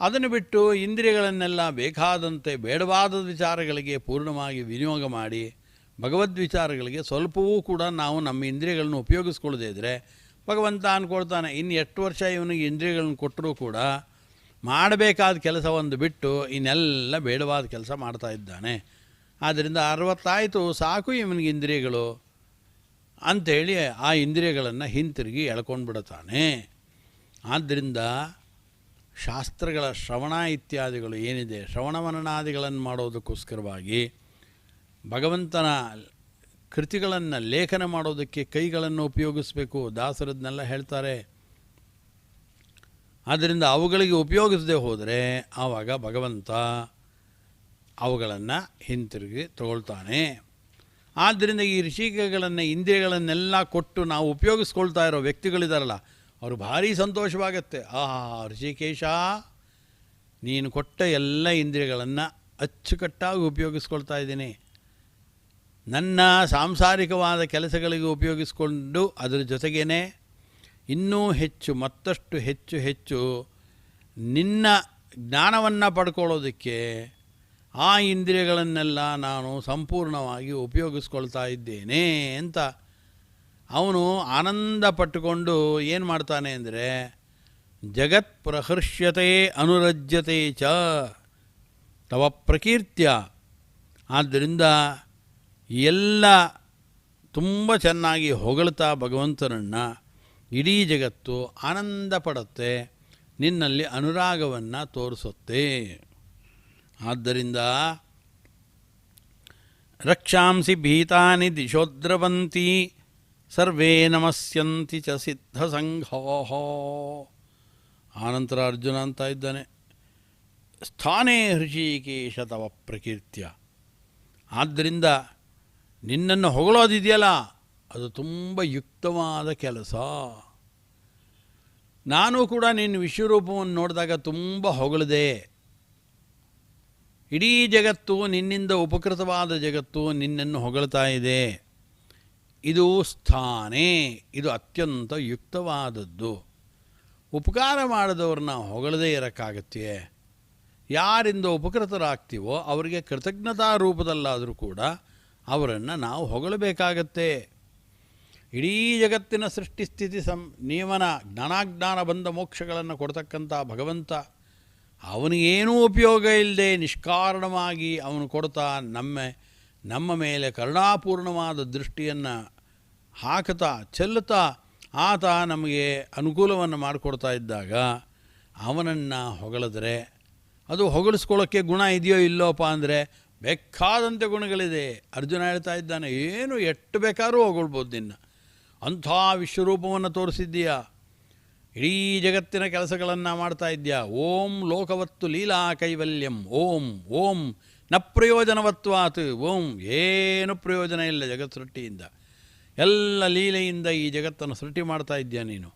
ಅದನ್ನು ಬಿಟ್ಟು ಇಂದ್ರಿಯಗಳನ್ನೆಲ್ಲ ಬೇಕಾದಂತೆ ಬೇಡವಾದ ವಿಚಾರಗಳಿಗೆ ಪೂರ್ಣವಾಗಿ ವಿನಿಯೋಗ ಮಾಡಿ ಭಗವದ್ವಿಚಾರಗಳಿಗೆ ಸ್ವಲ್ಪವೂ ಕೂಡ ನಾವು ನಮ್ಮ ಇಂದ್ರಿಯಗಳನ್ನು ಉಪಯೋಗಿಸ್ಕೊಳ್ಳದೇ ಇದ್ದರೆ ಭಗವಂತ ಅಂದ್ಕೊಳ್ತಾನೆ, ಇನ್ನು ಎಷ್ಟು ವರ್ಷ ಇವನಿಗೆ ಇಂದ್ರಿಯಗಳನ್ನು ಕೊಟ್ಟರೂ ಕೂಡ ಮಾಡಬೇಕಾದ ಕೆಲಸವನ್ನು ಬಿಟ್ಟು ಇನ್ನೆಲ್ಲ ಬೇಡವಾದ ಕೆಲಸ ಮಾಡ್ತಾ ಇದ್ದಾನೆ. ಆದ್ದರಿಂದ 60 ಆಯಿತು ಸಾಕು ಇವನಿಗೆ ಇಂದ್ರಿಯಗಳು ಅಂಥೇಳಿ ಆ ಇಂದ್ರಿಯಗಳನ್ನು ಹಿಂತಿರುಗಿ ಎಳ್ಕೊಂಡು ಬಿಡುತ್ತಾನೆ. ಆದ್ದರಿಂದ ಶಾಸ್ತ್ರಗಳ ಶ್ರವಣ ಇತ್ಯಾದಿಗಳು ಏನಿದೆ, ಶ್ರವಣ ಮನನಾದಿಗಳನ್ನು ಮಾಡೋದಕ್ಕೋಸ್ಕರವಾಗಿ ಭಗವಂತನ ಕೃತಿಗಳನ್ನು ಲೇಖನ ಮಾಡೋದಕ್ಕೆ ಕೈಗಳನ್ನು ಉಪಯೋಗಿಸಬೇಕು. ದಾಸರದನ್ನೆಲ್ಲ ಹೇಳ್ತಾರೆ. ಆದ್ದರಿಂದ ಅವುಗಳಿಗೆ ಉಪಯೋಗಿಸದೆ ಹೋದರೆ ಆವಾಗ ಭಗವಂತ ಅವುಗಳನ್ನು ಹಿಂತಿರುಗಿ ತಗೊಳ್ತಾನೆ. ಆದ್ದರಿಂದ ಈ ಋಷಿಕೆಗಳನ್ನು ಇಂದ್ರಿಯಗಳನ್ನೆಲ್ಲ ಕೊಟ್ಟು ನಾವು ಉಪಯೋಗಿಸ್ಕೊಳ್ತಾ ಇರೋ ವ್ಯಕ್ತಿಗಳಿದಾರಲ್ಲ, ಅವರು ಭಾರಿ ಸಂತೋಷವಾಗತ್ತೆ. ಋಷಿಕೇಶ, ನೀನು ಕೊಟ್ಟ ಎಲ್ಲ ಇಂದ್ರಿಯಗಳನ್ನು ಅಚ್ಚುಕಟ್ಟಾಗಿ ಉಪಯೋಗಿಸ್ಕೊಳ್ತಾ ಇದ್ದೀನಿ. ನನ್ನ ಸಾಂಸಾರಿಕವಾದ ಕೆಲಸಗಳಿಗೆ ಉಪಯೋಗಿಸ್ಕೊಂಡು ಅದರ ಜೊತೆಗೇ ಇನ್ನೂ ಹೆಚ್ಚು, ಮತ್ತಷ್ಟು ಹೆಚ್ಚು ಹೆಚ್ಚು ನಿನ್ನ ಜ್ಞಾನವನ್ನು ಪಡ್ಕೊಳ್ಳೋದಕ್ಕೆ ಆ ಇಂದ್ರಿಯಗಳನ್ನೆಲ್ಲ ನಾನು ಸಂಪೂರ್ಣವಾಗಿ ಉಪಯೋಗಿಸ್ಕೊಳ್ತಾ ಇದ್ದೇನೆ ಅಂತ ಅವನು ಆನಂದ ಪಟ್ಟುಕೊಂಡು ಏನು ಮಾಡ್ತಾನೆ ಅಂದರೆ, ಜಗತ್ ಪ್ರಹರ್ಷ್ಯತೆ ಅನುರಜ್ಯತೆ ಚ ತವ ಪ್ರಕೀರ್ತ್ಯ. ಆದ್ದರಿಂದ ಎಲ್ಲ ತುಂಬ ಚೆನ್ನಾಗಿ ಹೊಗಳ್ತಾ ಭಗವಂತನನ್ನು ಇಡೀ ಜಗತ್ತು ಆನಂದ ಪಡುತ್ತೆ, ನಿನ್ನಲ್ಲಿ ಅನುರಾಗವನ್ನು ತೋರಿಸುತ್ತೆ. ಆದ್ದರಿಂದ ರಕ್ಷಾಂಸಿ ಭೀತಾನಿ ದಿಶೋದ್ರವಂತಿ ಸರ್ವೇ ನಮಸ್ಯಂತಿ ಚ ಸಿದ್ಧಸಂಘೋ. ಆನಂತರ ಅರ್ಜುನ ಅಂತ ಇದ್ದಾನೆ, ಸ್ಥಾನೇ ಹೃಷಿಕೇಶ ತವ ಪ್ರಕೀರ್ತ್ಯ. ಆದ್ದರಿಂದ ನಿನ್ನನ್ನು ಹೊಗಳೋದಿದೆಯಲ್ಲ, ಅದು ತುಂಬ ಯುಕ್ತವಾದ ಕೆಲಸ. ನಾನು ಕೂಡ ನಿನ್ನ ವಿಶ್ವರೂಪವನ್ನು ನೋಡಿದಾಗ ತುಂಬ ಹೊಗಳಿದೆ. ಇಡೀ ಜಗತ್ತು, ನಿನ್ನಿಂದ ಉಪಕೃತವಾದ ಜಗತ್ತು ನಿನ್ನನ್ನು ಹೊಗಳ್ತಾ ಇದೆ. ಇದು ಸ್ಥಾನೇ, ಇದು ಅತ್ಯಂತ ಯುಕ್ತವಾದದ್ದು. ಉಪಕಾರ ಮಾಡಿದವ್ರನ್ನ ಹೊಗಳದೇ ಇರೋಕ್ಕಾಗತ್ತೆ? ಯಾರಿಂದ ಉಪಕೃತರಾಗ್ತೀವೋ ಅವರಿಗೆ ಕೃತಜ್ಞತಾ ರೂಪದಲ್ಲಾದರೂ ಕೂಡ ಅವರನ್ನು ನಾವು ಹೊಗಳಬೇಕಾಗತ್ತೆ. ಇಡೀ ಜಗತ್ತಿನ ಸೃಷ್ಟಿಸ್ಥಿತಿ ನಿಯಮನ ಜ್ಞಾನಾಜ್ಞಾನ ಬಂದ ಮೋಕ್ಷಗಳನ್ನು ಕೊಡ್ತಕ್ಕಂಥ ಭಗವಂತ, ಅವನಿಗೇನೂ ಉಪಯೋಗ ಇಲ್ಲದೆ ನಿಷ್ಕಾರಣವಾಗಿ ಅವನು ಕೊಡ್ತಾ ನಮ್ಮ ಮೇಲೆ ಕರುಣಾಪೂರ್ಣವಾದ ದೃಷ್ಟಿಯನ್ನು ಹಾಕುತ್ತಾ ಚೆಲ್ಲುತ್ತಾ ಆತ ನಮಗೆ ಅನುಕೂಲವನ್ನು ಮಾಡಿಕೊಡ್ತಾ ಇದ್ದಾಗ ಅವನನ್ನು ಹೊಗಳಿದ್ರೆ, ಅದು ಹೊಗಳಿಸ್ಕೊಳ್ಳೋಕ್ಕೆ ಗುಣ ಇದೆಯೋ ಇಲ್ಲೋಪ್ಪ ಅಂದರೆ ಬೇಕಾದಂತೆ ಗುಣಗಳಿದೆ. ಅರ್ಜುನ ಹೇಳ್ತಾ ಇದ್ದಾನೆ, ಏನು ಎಷ್ಟು ಬೇಕಾದ್ರೂ ಹೊಗಳ್ಬೋದು ನಿನ್ನ, ಅಂಥ ವಿಶ್ವರೂಪವನ್ನು ತೋರಿಸಿದ್ದೀಯಾ, ಇಡೀ ಜಗತ್ತಿನ ಕೆಲಸಗಳನ್ನು ಮಾಡ್ತಾ ಇದ್ದೀಯಾ. ಓಂ ಲೋಕವತ್ತು ಲೀಲಾ ಕೈವಲ್ಯಂ, ಓಂ ಓಂ ನ ಪ್ರಯೋಜನವತ್ವಾತ್. ಓಂ, ಏನು ಪ್ರಯೋಜನ ಇಲ್ಲ ಜಗತ್ ಸೃಷ್ಟಿಯಿಂದ, ಎಲ್ಲ ಲೀಲೆಯಿಂದ ಈ ಜಗತ್ತನ್ನು ಸೃಷ್ಟಿ ಮಾಡ್ತಾ ಇದ್ದೀಯ ನೀನು.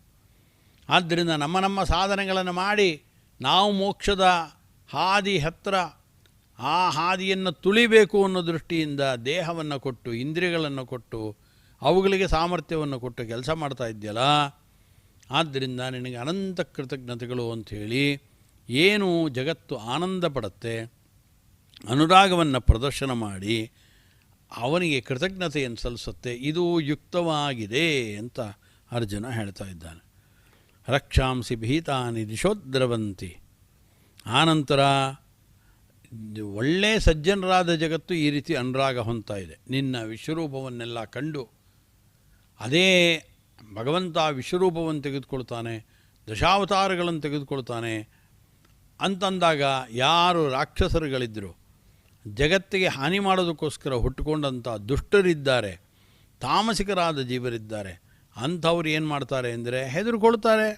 ಆದ್ದರಿಂದ ನಮ್ಮ ಸಾಧನೆಗಳನ್ನು ಮಾಡಿ ನಾವು ಮೋಕ್ಷದ ಹಾದಿ ಹತ್ತಿರ ಆ ಹಾದಿಯನ್ನು ತುಳಿಬೇಕು ಅನ್ನೋ ದೃಷ್ಟಿಯಿಂದ ದೇಹವನ್ನು ಕೊಟ್ಟು, ಇಂದ್ರಿಯಗಳನ್ನು ಕೊಟ್ಟು, ಅವುಗಳಿಗೆ ಸಾಮರ್ಥ್ಯವನ್ನು ಕೊಟ್ಟು ಕೆಲಸ ಮಾಡ್ತಾ ಇದೆಯಲ್ಲ, ಆದ್ದರಿಂದ ನಿನಗೆ ಅನಂತ ಕೃತಜ್ಞತೆಗಳು ಅಂಥೇಳಿ ಏನು ಜಗತ್ತು ಆನಂದ ಪಡುತ್ತೆ, ಅನುರಾಗವನ್ನು ಪ್ರದರ್ಶನ ಮಾಡಿ ಅವನಿಗೆ ಕೃತಜ್ಞತೆಯನ್ನು ಸಲ್ಲಿಸುತ್ತೆ. ಇದು ಯುಕ್ತವಾಗಿದೆ ಅಂತ ಅರ್ಜುನ ಹೇಳ್ತಾ ಇದ್ದಾನೆ. ರಕ್ಷಾಂಸಿ ಭೀತಾನಿ ದಿಶೋದ್ರವಂತಿ. ಆನಂತರ ಒಳ್ಳೆಯ ಸಜ್ಜನರಾದ ಜಗತ್ತು ಈ ರೀತಿ ಅನುರಾಗ ಹೊಂದ್ತಾ ಇದೆ. ನಿನ್ನ ವಿಶ್ವರೂಪವನ್ನೆಲ್ಲ ಕಂಡು ಅದೇ ಭಗವಂತ ವಿಶ್ವರೂಪವನ್ನು ತೆಗೆದುಕೊಳ್ತಾನೆ, ದಶಾವತಾರಗಳನ್ನು ತೆಗೆದುಕೊಳ್ತಾನೆ ಅಂತಂದಾಗ ಯಾರು ರಾಕ್ಷಸರುಗಳಿದ್ದರು, ಜಗತ್ತಿಗೆ ಹಾನಿ ಮಾಡೋದಕ್ಕೋಸ್ಕರ ಹುಟ್ಟುಕೊಂಡಂಥ ದುಷ್ಟರಿದ್ದಾರೆ, ತಾಮಸಿಕರಾದ ಜೀವರಿದ್ದಾರೆ, ಅಂಥವ್ರು ಏನು ಮಾಡ್ತಾರೆ ಅಂದರೆ ಹೆದರ್ಕೊಳ್ತಾರೆ.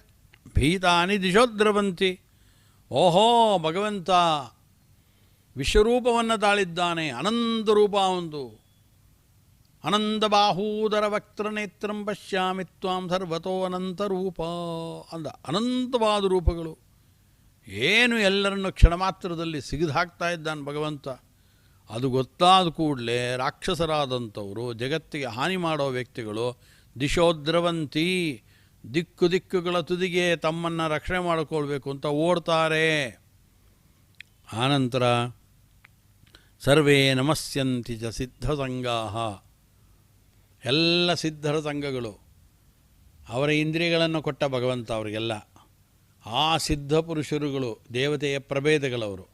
ಭೀತಾನಿ ದಿಶೋದ್ರವಂತಿ. ಓಹೋ, ಭಗವಂತ ವಿಶ್ವರೂಪವನ್ನು ತಾಳಿದ್ದಾನೆ, ಅನಂತ ರೂಪ ಒಂದು, ಅನಂತ ಬಾಹೂದರ ವಕ್ತ್ರ ನೇತ್ರಂ ಪಶ್ಯಾಮಿ ತ್ವಾಂ ಸರ್ವತೋ ಅನಂತ ರೂಪ ಅಂದ. ಅನಂತವಾದ ರೂಪಗಳು, ಏನು ಎಲ್ಲರನ್ನು ಕ್ಷಣ ಮಾತ್ರದಲ್ಲಿ ಸಿಗಿದು ಹಾಕ್ತಾ ಇದ್ದಾನೆ ಭಗವಂತ. ಅದು ಗೊತ್ತಾದ ಕೂಡಲೇ ರಾಕ್ಷಸರಾದಂಥವರು, ಜಗತ್ತಿಗೆ ಹಾನಿ ಮಾಡೋ ವ್ಯಕ್ತಿಗಳು ದಿಶೋದ್ರವಂತಿ, ದಿಕ್ಕುಗಳ ತುದಿಗೆ ತಮ್ಮನ್ನು ರಕ್ಷಣೆ ಮಾಡಿಕೊಳ್ಬೇಕು ಅಂತ ಓಡ್ತಾರೆ. ಆನಂತರ ಸರ್ವೇ ನಮಸ್ಯಂತಿ ಚ ಸಿದ್ಧಸಂಗಾಹ. ಎಲ್ಲ ಸಿದ್ಧರ ಸಂಘಗಳು, ಅವರ ಇಂದ್ರಿಯಗಳನ್ನು ಕೊಟ್ಟ ಭಗವಂತ ಅವರಿಗೆಲ್ಲ. ಆ ಸಿದ್ಧ ಪುರುಷರುಗಳು ದೇವತೆಯ ಪ್ರಭೇದಗಳವರು.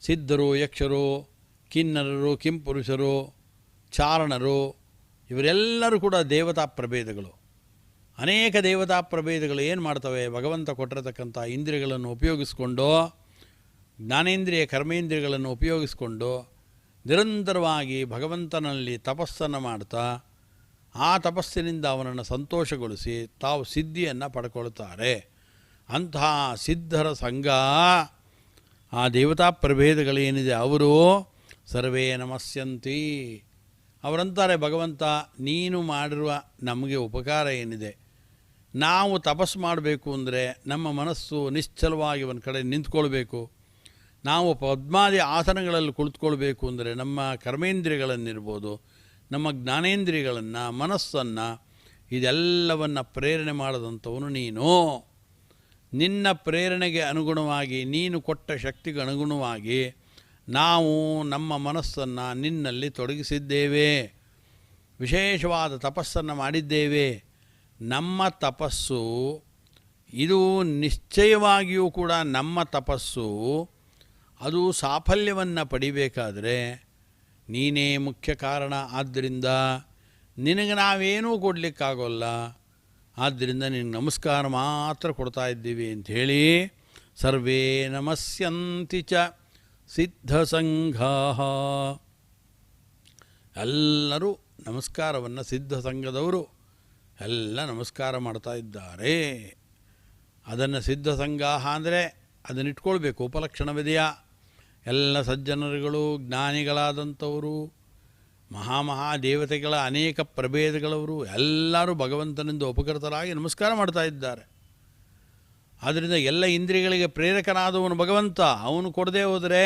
ಸಿದ್ಧರು, ಯಕ್ಷರು, ಕಿನ್ನರರು, ಕಿಂಪುರುಷರು, ಚಾರಣರು, ಇವರೆಲ್ಲರೂ ಕೂಡ ದೇವತಾ ಪ್ರಭೇದಗಳು. ಅನೇಕ ದೇವತಾ ಪ್ರಭೇದಗಳು ಏನು ಮಾಡ್ತವೆ, ಭಗವಂತ ಕೊಟ್ಟಿರತಕ್ಕಂಥ ಇಂದ್ರಿಯಗಳನ್ನು ಉಪಯೋಗಿಸ್ಕೊಂಡು, ಜ್ಞಾನೇಂದ್ರಿಯ ಕರ್ಮೇಂದ್ರಿಯಗಳನ್ನು ಉಪಯೋಗಿಸ್ಕೊಂಡು ನಿರಂತರವಾಗಿ ಭಗವಂತನಲ್ಲಿ ತಪಸ್ಸನ್ನು ಮಾಡ್ತಾ ಆ ತಪಸ್ಸಿನಿಂದ ಅವನನ್ನು ಸಂತೋಷಗೊಳಿಸಿ ತಾವು ಸಿದ್ಧಿಯನ್ನು ಪಡ್ಕೊಳ್ತಾರೆ. ಅಂತಹ ಸಿದ್ಧರ ಸಂಘ, ಆ ದೇವತಾ ಪ್ರಭೇದಗಳೇನಿದೆ ಅವರು ಸರ್ವೇ ನಮಸ್ಯಂತಿ. ಅವರಂತಾರೆ, ಭಗವಂತ ನೀನು ಮಾಡಿರುವ ನಮಗೆ ಉಪಕಾರ ಏನಿದೆ, ನಾವು ತಪಸ್ಸು ಮಾಡಬೇಕು ಅಂದರೆ ನಮ್ಮ ಮನಸ್ಸು ನಿಶ್ಚಲವಾಗಿ ಒಂದು ಕಡೆ ನಿಂತ್ಕೊಳ್ಬೇಕು, ನಾವು ಪದ್ಮಾದಿ ಆಸನಗಳಲ್ಲಿ ಕುಳಿತುಕೊಳ್ಬೇಕು ಅಂದರೆ ನಮ್ಮ ಕರ್ಮೇಂದ್ರಿಯಗಳನ್ನಿರ್ಬೋದು, ನಮ್ಮ ಜ್ಞಾನೇಂದ್ರಿಯಗಳನ್ನು, ಮನಸ್ಸನ್ನು, ಇದೆಲ್ಲವನ್ನು ಪ್ರೇರಣೆ ಮಾಡಿದಂಥವನು ನೀನು. ನಿನ್ನ ಪ್ರೇರಣೆಗೆ ಅನುಗುಣವಾಗಿ, ನೀನು ಕೊಟ್ಟ ಶಕ್ತಿಗೆ ಅನುಗುಣವಾಗಿ ನಾವು ನಮ್ಮ ಮನಸ್ಸನ್ನು ನಿನ್ನಲ್ಲಿ ತೊಡಗಿಸಿದ್ದೇವೆ, ವಿಶೇಷವಾದ ತಪಸ್ಸನ್ನು ಮಾಡಿದ್ದೇವೆ. ನಮ್ಮ ತಪಸ್ಸು ಇದು ನಿಶ್ಚಯವಾಗಿಯೂ ಕೂಡ ನಮ್ಮ ತಪಸ್ಸು ಅದು ಸಾಫಲ್ಯವನ್ನು ಪಡಿಬೇಕಾದರೆ ನೀನೇ ಮುಖ್ಯ ಕಾರಣ. ಆದ್ದರಿಂದ ನಿನಗೆ ನಾವೇನೂ ಕೊಡಲಿಕ್ಕಾಗೋಲ್ಲ, ಆದ್ದರಿಂದ ನಿನಗೆ ನಮಸ್ಕಾರ ಮಾತ್ರ ಕೊಡ್ತಾ ಇದ್ದೀವಿ ಅಂಥೇಳಿ ಸರ್ವೇ ನಮಸ್ಯಂತಿ ಚ ಸಿದ್ಧಸಂಘಾ. ಎಲ್ಲರೂ ನಮಸ್ಕಾರವನ್ನು ಸಿದ್ಧ ಸಂಘದವರು ಎಲ್ಲ ನಮಸ್ಕಾರ ಮಾಡ್ತಾ ಇದ್ದಾರೆ. ಅದನ್ನು ಸಿದ್ಧ ಸಂಘ ಅಂದರೆ ಅದನ್ನಿಟ್ಕೊಳ್ಬೇಕು, ಉಪಲಕ್ಷಣವಿದೆಯಾ? ಎಲ್ಲ ಸಜ್ಜನರುಗಳು, ಜ್ಞಾನಿಗಳಾದಂಥವರು, ದೇವತೆಗಳ ಅನೇಕ ಪ್ರಭೇದಗಳವರು ಎಲ್ಲರೂ ಭಗವಂತನಿಂದ ಉಪಕೃತರಾಗಿ ನಮಸ್ಕಾರ ಮಾಡ್ತಾ ಇದ್ದಾರೆ. ಆದ್ದರಿಂದ ಎಲ್ಲ ಇಂದ್ರಿಯಗಳಿಗೆ ಪ್ರೇರಕನಾದವನು ಭಗವಂತ. ಅವನು ಕೊಡದೇ ಹೋದರೆ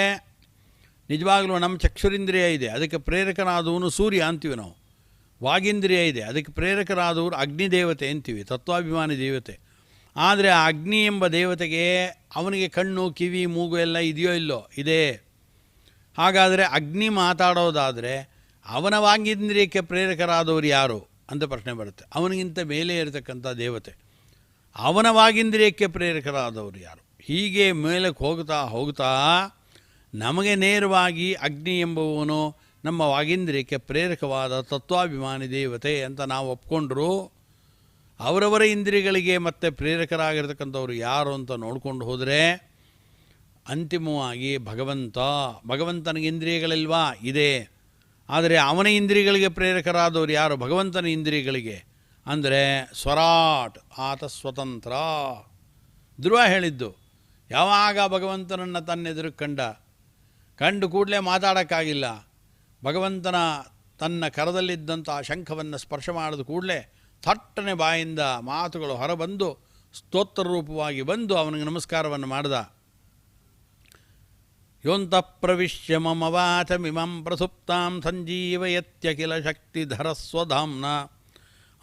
ನಿಜವಾಗಲೂ ನಮ್ಮ ಚಕ್ಷುರಿಂದ್ರಿಯ ಇದೆ, ಅದಕ್ಕೆ ಪ್ರೇರಕನಾದವನು ಸೂರ್ಯ ಅಂತೀವಿ ನಾವು. ವಾಗೀಂದ್ರಿಯ ಇದೆ, ಅದಕ್ಕೆ ಪ್ರೇರಕರಾದವರು ಅಗ್ನಿದೇವತೆ ಅಂತೀವಿ, ತತ್ವಾಭಿಮಾನಿ ದೇವತೆ. ಆದರೆ ಆ ಅಗ್ನಿ ಎಂಬ ದೇವತೆಗೆ ಅವನಿಗೆ ಕಣ್ಣು, ಕಿವಿ, ಮೂಗು ಎಲ್ಲ ಇದೆಯೋ ಇಲ್ಲೋ? ಇದೆ. ಹಾಗಾದರೆ ಅಗ್ನಿ ಮಾತಾಡೋದಾದರೆ ಅವನ ವಾಗೀಂದ್ರಿಯಕ್ಕೆ ಪ್ರೇರಕರಾದವರು ಯಾರು ಅಂತ ಪ್ರಶ್ನೆ ಬರುತ್ತೆ. ಅವನಿಗಿಂತ ಮೇಲೆ ಇರತಕ್ಕಂಥ ದೇವತೆ, ಅವನ ವಾಗೀಂದ್ರಿಯಕ್ಕೆ ಪ್ರೇರಕರಾದವರು ಯಾರು? ಹೀಗೆ ಮೇಲಕ್ಕೆ ಹೋಗ್ತಾ ಹೋಗ್ತಾ ನಮಗೆ ನೇರವಾಗಿ ಅಗ್ನಿ ಎಂಬುವನು ನಮ್ಮ ವಾಗೀಂದ್ರಿಯಕ್ಕೆ ಪ್ರೇರಕವಾದ ತತ್ವಾಭಿಮಾನಿ ದೇವತೆ ಅಂತ ನಾವು ಒಪ್ಕೊಂಡ್ರು. ಅವರವರ ಇಂದ್ರಿಯಗಳಿಗೆ ಮತ್ತೆ ಪ್ರೇರಕರಾಗಿರ್ತಕ್ಕಂಥವ್ರು ಯಾರು ಅಂತ ನೋಡ್ಕೊಂಡು ಹೋದರೆ ಅಂತಿಮವಾಗಿ ಭಗವಂತನಿಗೆ ಇಂದ್ರಿಯಗಳಿಲ್ವಾ? ಇದೆ. ಆದರೆ ಅವನ ಇಂದ್ರಿಯಗಳಿಗೆ ಪ್ರೇರಕರಾದವರು ಯಾರು? ಭಗವಂತನ ಇಂದ್ರಿಯಗಳಿಗೆ ಅಂದರೆ ಸ್ವರಾಟ್, ಆತ ಸ್ವತಂತ್ರ. ಧ್ರುವ ಹೇಳಿದ್ದು, ಯಾವಾಗ ಭಗವಂತನನ್ನು ತನ್ನೆದುರು ಕಂಡು ಕೂಡಲೇ ಮಾತಾಡೋಕ್ಕಾಗಿಲ್ಲ. ಭಗವಂತನ ತನ್ನ ಕರದಲ್ಲಿದ್ದಂಥ ಶಂಖವನ್ನು ಸ್ಪರ್ಶ ಮಾಡಿದ ಕೂಡಲೇ ಥಟ್ಟನೆ ಬಾಯಿಂದ ಮಾತುಗಳು ಹೊರಬಂದು ಸ್ತೋತ್ರ ರೂಪವಾಗಿ ಬಂದು ಅವನಿಗೆ ನಮಸ್ಕಾರವನ್ನು ಮಾಡಿದ. ಯೋಂತಃ ಪ್ರವಿಶ್ಯ ಮಮ ವಾಚಮಿಮಂ ಪ್ರಸುಪ್ತಾಂ ಸಂಜೀವಯತ್ಯಖಿಲ ಶಕ್ತಿಧರಸ್ವಧಾಮ್ನ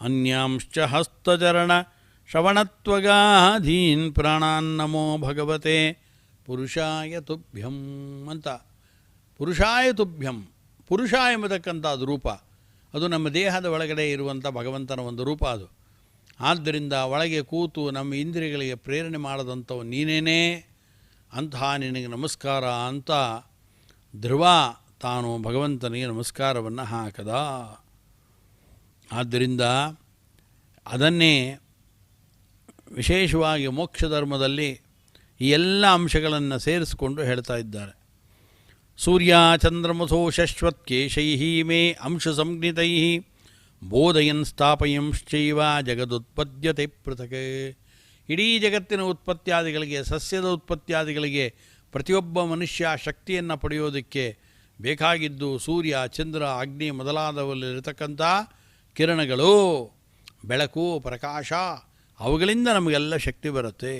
ಅನ್ಯಾಂಶ್ಚ ಹಸ್ತಚರಣ ಶ್ರವಣತ್ವಗಾಧೀನ್ ಪ್ರಾಣಾನ್ನಮೋ ಭಗವತೆ ಪುರುಷಾಯ ತುಭ್ಯಂ ಅಂತ. ಪುರುಷಾಯ ತುಭ್ಯಂ, ಪುರುಷ ಎಂಬತಕ್ಕಂಥದ್ದು ರೂಪ, ಅದು ನಮ್ಮ ದೇಹದ ಒಳಗಡೆ ಇರುವಂಥ ಭಗವಂತನ ಒಂದು ರೂಪ ಅದು. ಆದ್ದರಿಂದ ಒಳಗೆ ಕೂತು ನಮ್ಮ ಇಂದ್ರಿಯಗಳಿಗೆ ಪ್ರೇರಣೆ ಮಾಡದಂಥವು ನೀನೇನೇ, ಅಂತಹ ನಿನಗೆ ನಮಸ್ಕಾರ ಅಂತ ಧ್ರುವ ತಾನು ಭಗವಂತನಿಗೆ ನಮಸ್ಕಾರವನ್ನು ಹಾಕದ. ಆದ್ದರಿಂದ ಅದನ್ನೇ ವಿಶೇಷವಾಗಿ ಮೋಕ್ಷ ಧರ್ಮದಲ್ಲಿ ಈ ಎಲ್ಲ ಅಂಶಗಳನ್ನು ಸೇರಿಸಿಕೊಂಡು ಹೇಳ್ತಾ ಇದ್ದಾರೆ. ಸೂರ್ಯ ಚಂದ್ರಮಸೋ ಶಶ್ವತ್ಕೇಶೈ ಮೇ ಅಂಶ ಸಂಜ್ಞಿತೈ ಬೋಧಯನ್ ಸ್ಥಾಪಯಂಶ್ಚೈವ ಜಗದುತ್ಪದ್ಯತೆ ಪೃಥಕ್. ಇಡೀ ಜಗತ್ತಿನ ಉತ್ಪತ್ತಿಯಾದಿಗಳಿಗೆ, ಸಸ್ಯದ ಉತ್ಪತ್ತಿಯಾದಿಗಳಿಗೆ ಪ್ರತಿಯೊಬ್ಬ ಮನುಷ್ಯ ಶಕ್ತಿಯನ್ನು ಪಡೆಯೋದಕ್ಕೆ ಬೇಕಾಗಿದ್ದು ಸೂರ್ಯ, ಚಂದ್ರ, ಅಗ್ನಿ ಮೊದಲಾದವಲ್ಲಿರತಕ್ಕಂಥ ಕಿರಣಗಳು, ಬೆಳಕು, ಪ್ರಕಾಶ, ಅವುಗಳಿಂದ ನಮಗೆಲ್ಲ ಶಕ್ತಿ ಬರುತ್ತೆ.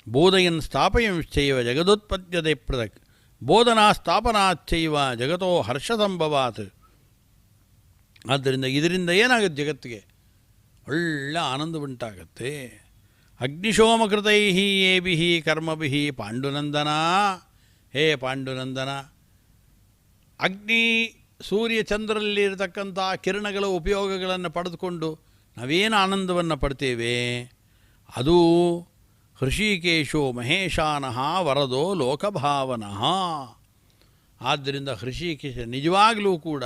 ಬೋಧಯನ್ ಸ್ಥಾಪಯಂಶ್ಚೈವ ಜಗದುತ್ಪದ್ಯತೆ ಪೃಥಕ್ ಬೋಧನಾ ಸ್ಥಾಪನಾಚ್ಚೈವ ಜಗತೋ ಹರ್ಷ ಸಂಭವಾತ್. ಆದ್ದರಿಂದ ಇದರಿಂದ ಏನಾಗುತ್ತೆ? ಜಗತ್ತಿಗೆ ಒಳ್ಳೆ ಆನಂದ ಉಂಟಾಗತ್ತೆ. ಅಗ್ನಿಶೋಮಕೃತೈ ಏಭಿ ಕರ್ಮಭಿ ಪಾಂಡುನಂದನ, ಹೇ ಪಾಂಡುನಂದನ, ಅಗ್ನಿ ಸೂರ್ಯ ಚಂದ್ರರಲ್ಲಿರತಕ್ಕಂಥ ಕಿರಣಗಳ ಉಪಯೋಗಗಳನ್ನು ಪಡೆದುಕೊಂಡು ನಾವೇನು ಆನಂದವನ್ನು ಪಡ್ತೇವೆ ಅದು ಹೃಷಿಕೇಶೋ ಮಹೇಶಾನಃ ವರದೋ ಲೋಕಭಾವನಃ. ಆದ್ದರಿಂದ ಹೃಷಿಕೇಶ ನಿಜವಾಗಲೂ ಕೂಡ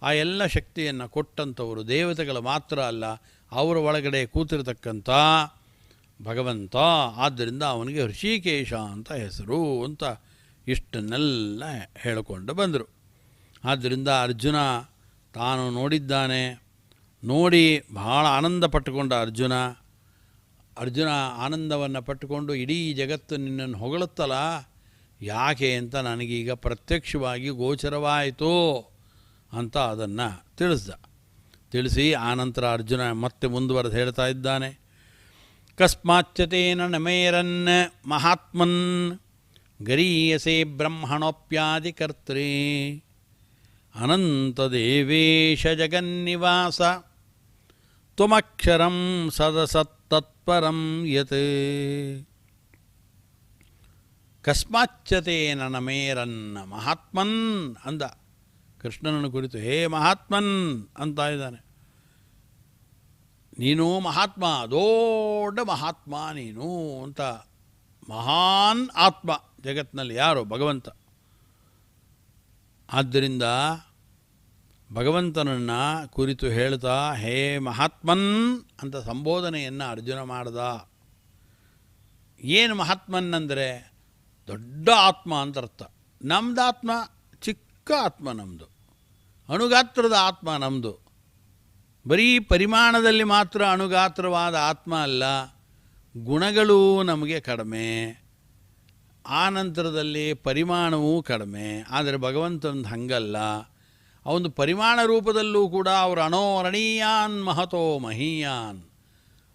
ಆ ಎಲ್ಲ ಶಕ್ತಿಯನ್ನು ಕೊಟ್ಟಂಥವರು ದೇವತೆಗಳು ಮಾತ್ರ ಅಲ್ಲ, ಅವರ ಒಳಗಡೆ ಕೂತಿರತಕ್ಕಂಥ ಭಗವಂತ. ಆದ್ದರಿಂದ ಅವನಿಗೆ ಹೃಷಿಕೇಶ ಅಂತ ಹೆಸರು ಅಂತ ಇಷ್ಟನ್ನೆಲ್ಲ ಹೇಳಿಕೊಂಡು ಬಂದರು. ಆದ್ದರಿಂದ ಅರ್ಜುನ ತಾನು ನೋಡಿದ್ದಾನೆ. ನೋಡಿ ಬಹಳ ಆನಂದ ಪಟ್ಟುಕೊಂಡ ಅರ್ಜುನ. ಅರ್ಜುನ ಆನಂದವನ್ನು ಪಟ್ಟುಕೊಂಡು ಇಡೀ ಜಗತ್ತು ನಿನ್ನನ್ನು ಹೊಗಳುತ್ತಲ್ಲ, ಯಾಕೆ ಅಂತ ನನಗೀಗ ಪ್ರತ್ಯಕ್ಷವಾಗಿ ಗೋಚರವಾಯಿತು ಅಂತ ಅದನ್ನು ತಿಳಿಸಿ ಆನಂತರ ಅರ್ಜುನ ಮತ್ತೆ ಮುಂದುವರೆದು ಹೇಳ್ತಾ ಇದ್ದಾನೆ. ಕಸ್ಮಾಚ್ಚತೇನ ನಮೇರನ್ ಮಹಾತ್ಮನ್ ಗರೀಯಸೆ ಬ್ರಹ್ಮಣೋಪ್ಯಾದಿಕರ್ತೃ ಅನಂತದೇವೇಶ ಜಗನ್ನಿವಾಸ ತ್ವಮಕ್ಷರಂ ಸದಸತ್ತತ್ಪರಂ ಯತ್. ಕಸ್ಮಾಚ್ಚತೇನ ನಮೇರನ್ನ ಮಹಾತ್ಮನ್ ಅಂದ ಕೃಷ್ಣನನ್ನು ಕುರಿತು. ಹೇ ಮಹಾತ್ಮನ್ ಅಂತ ಇದ್ದಾನೆ. ನೀನು ಮಹಾತ್ಮ, ದೊಡ್ಡ ಮಹಾತ್ಮ ನೀನು ಅಂತ. ಮಹಾನ್ ಆತ್ಮ ಜಗತ್ತಿನಲ್ಲಿ ಯಾರು? ಭಗವಂತ. ಆದ್ದರಿಂದ ಭಗವಂತನನ್ನು ಕುರಿತು ಹೇಳ್ತಾ ಹೇ ಮಹಾತ್ಮನ್ ಅಂತ ಸಂಬೋಧನೆಯನ್ನು ಅರ್ಜುನ ಮಾಡ್ದ. ಏನು ಮಹಾತ್ಮನ್ ಅಂದರೆ ದೊಡ್ಡ ಆತ್ಮ ಅಂತ ಅರ್ಥ. ನಮ್ಮದು ಆತ್ಮ ಚಿಕ್ಕ ಆತ್ಮ, ನಮ್ಮದು ಅಣುಗಾತ್ರದ ಆತ್ಮ. ನಮ್ಮದು ಬರೀ ಪರಿಮಾಣದಲ್ಲಿ ಮಾತ್ರ ಅಣುಗಾತ್ರವಾದ ಆತ್ಮ ಅಲ್ಲ, ಗುಣಗಳೂ ನಮಗೆ ಕಡಿಮೆ, ಆ ನಂತರದಲ್ಲಿ ಪರಿಮಾಣವೂ ಕಡಿಮೆ. ಆದರೆ ಭಗವಂತನದು ಹಂಗಲ್ಲ. ಅವನು ಪರಿಮಾಣ ರೂಪದಲ್ಲೂ ಕೂಡ ಅವರು ಅಣೋರಣೀಯಾನ್ ಮಹತೋ ಮಹೀಯಾನ್.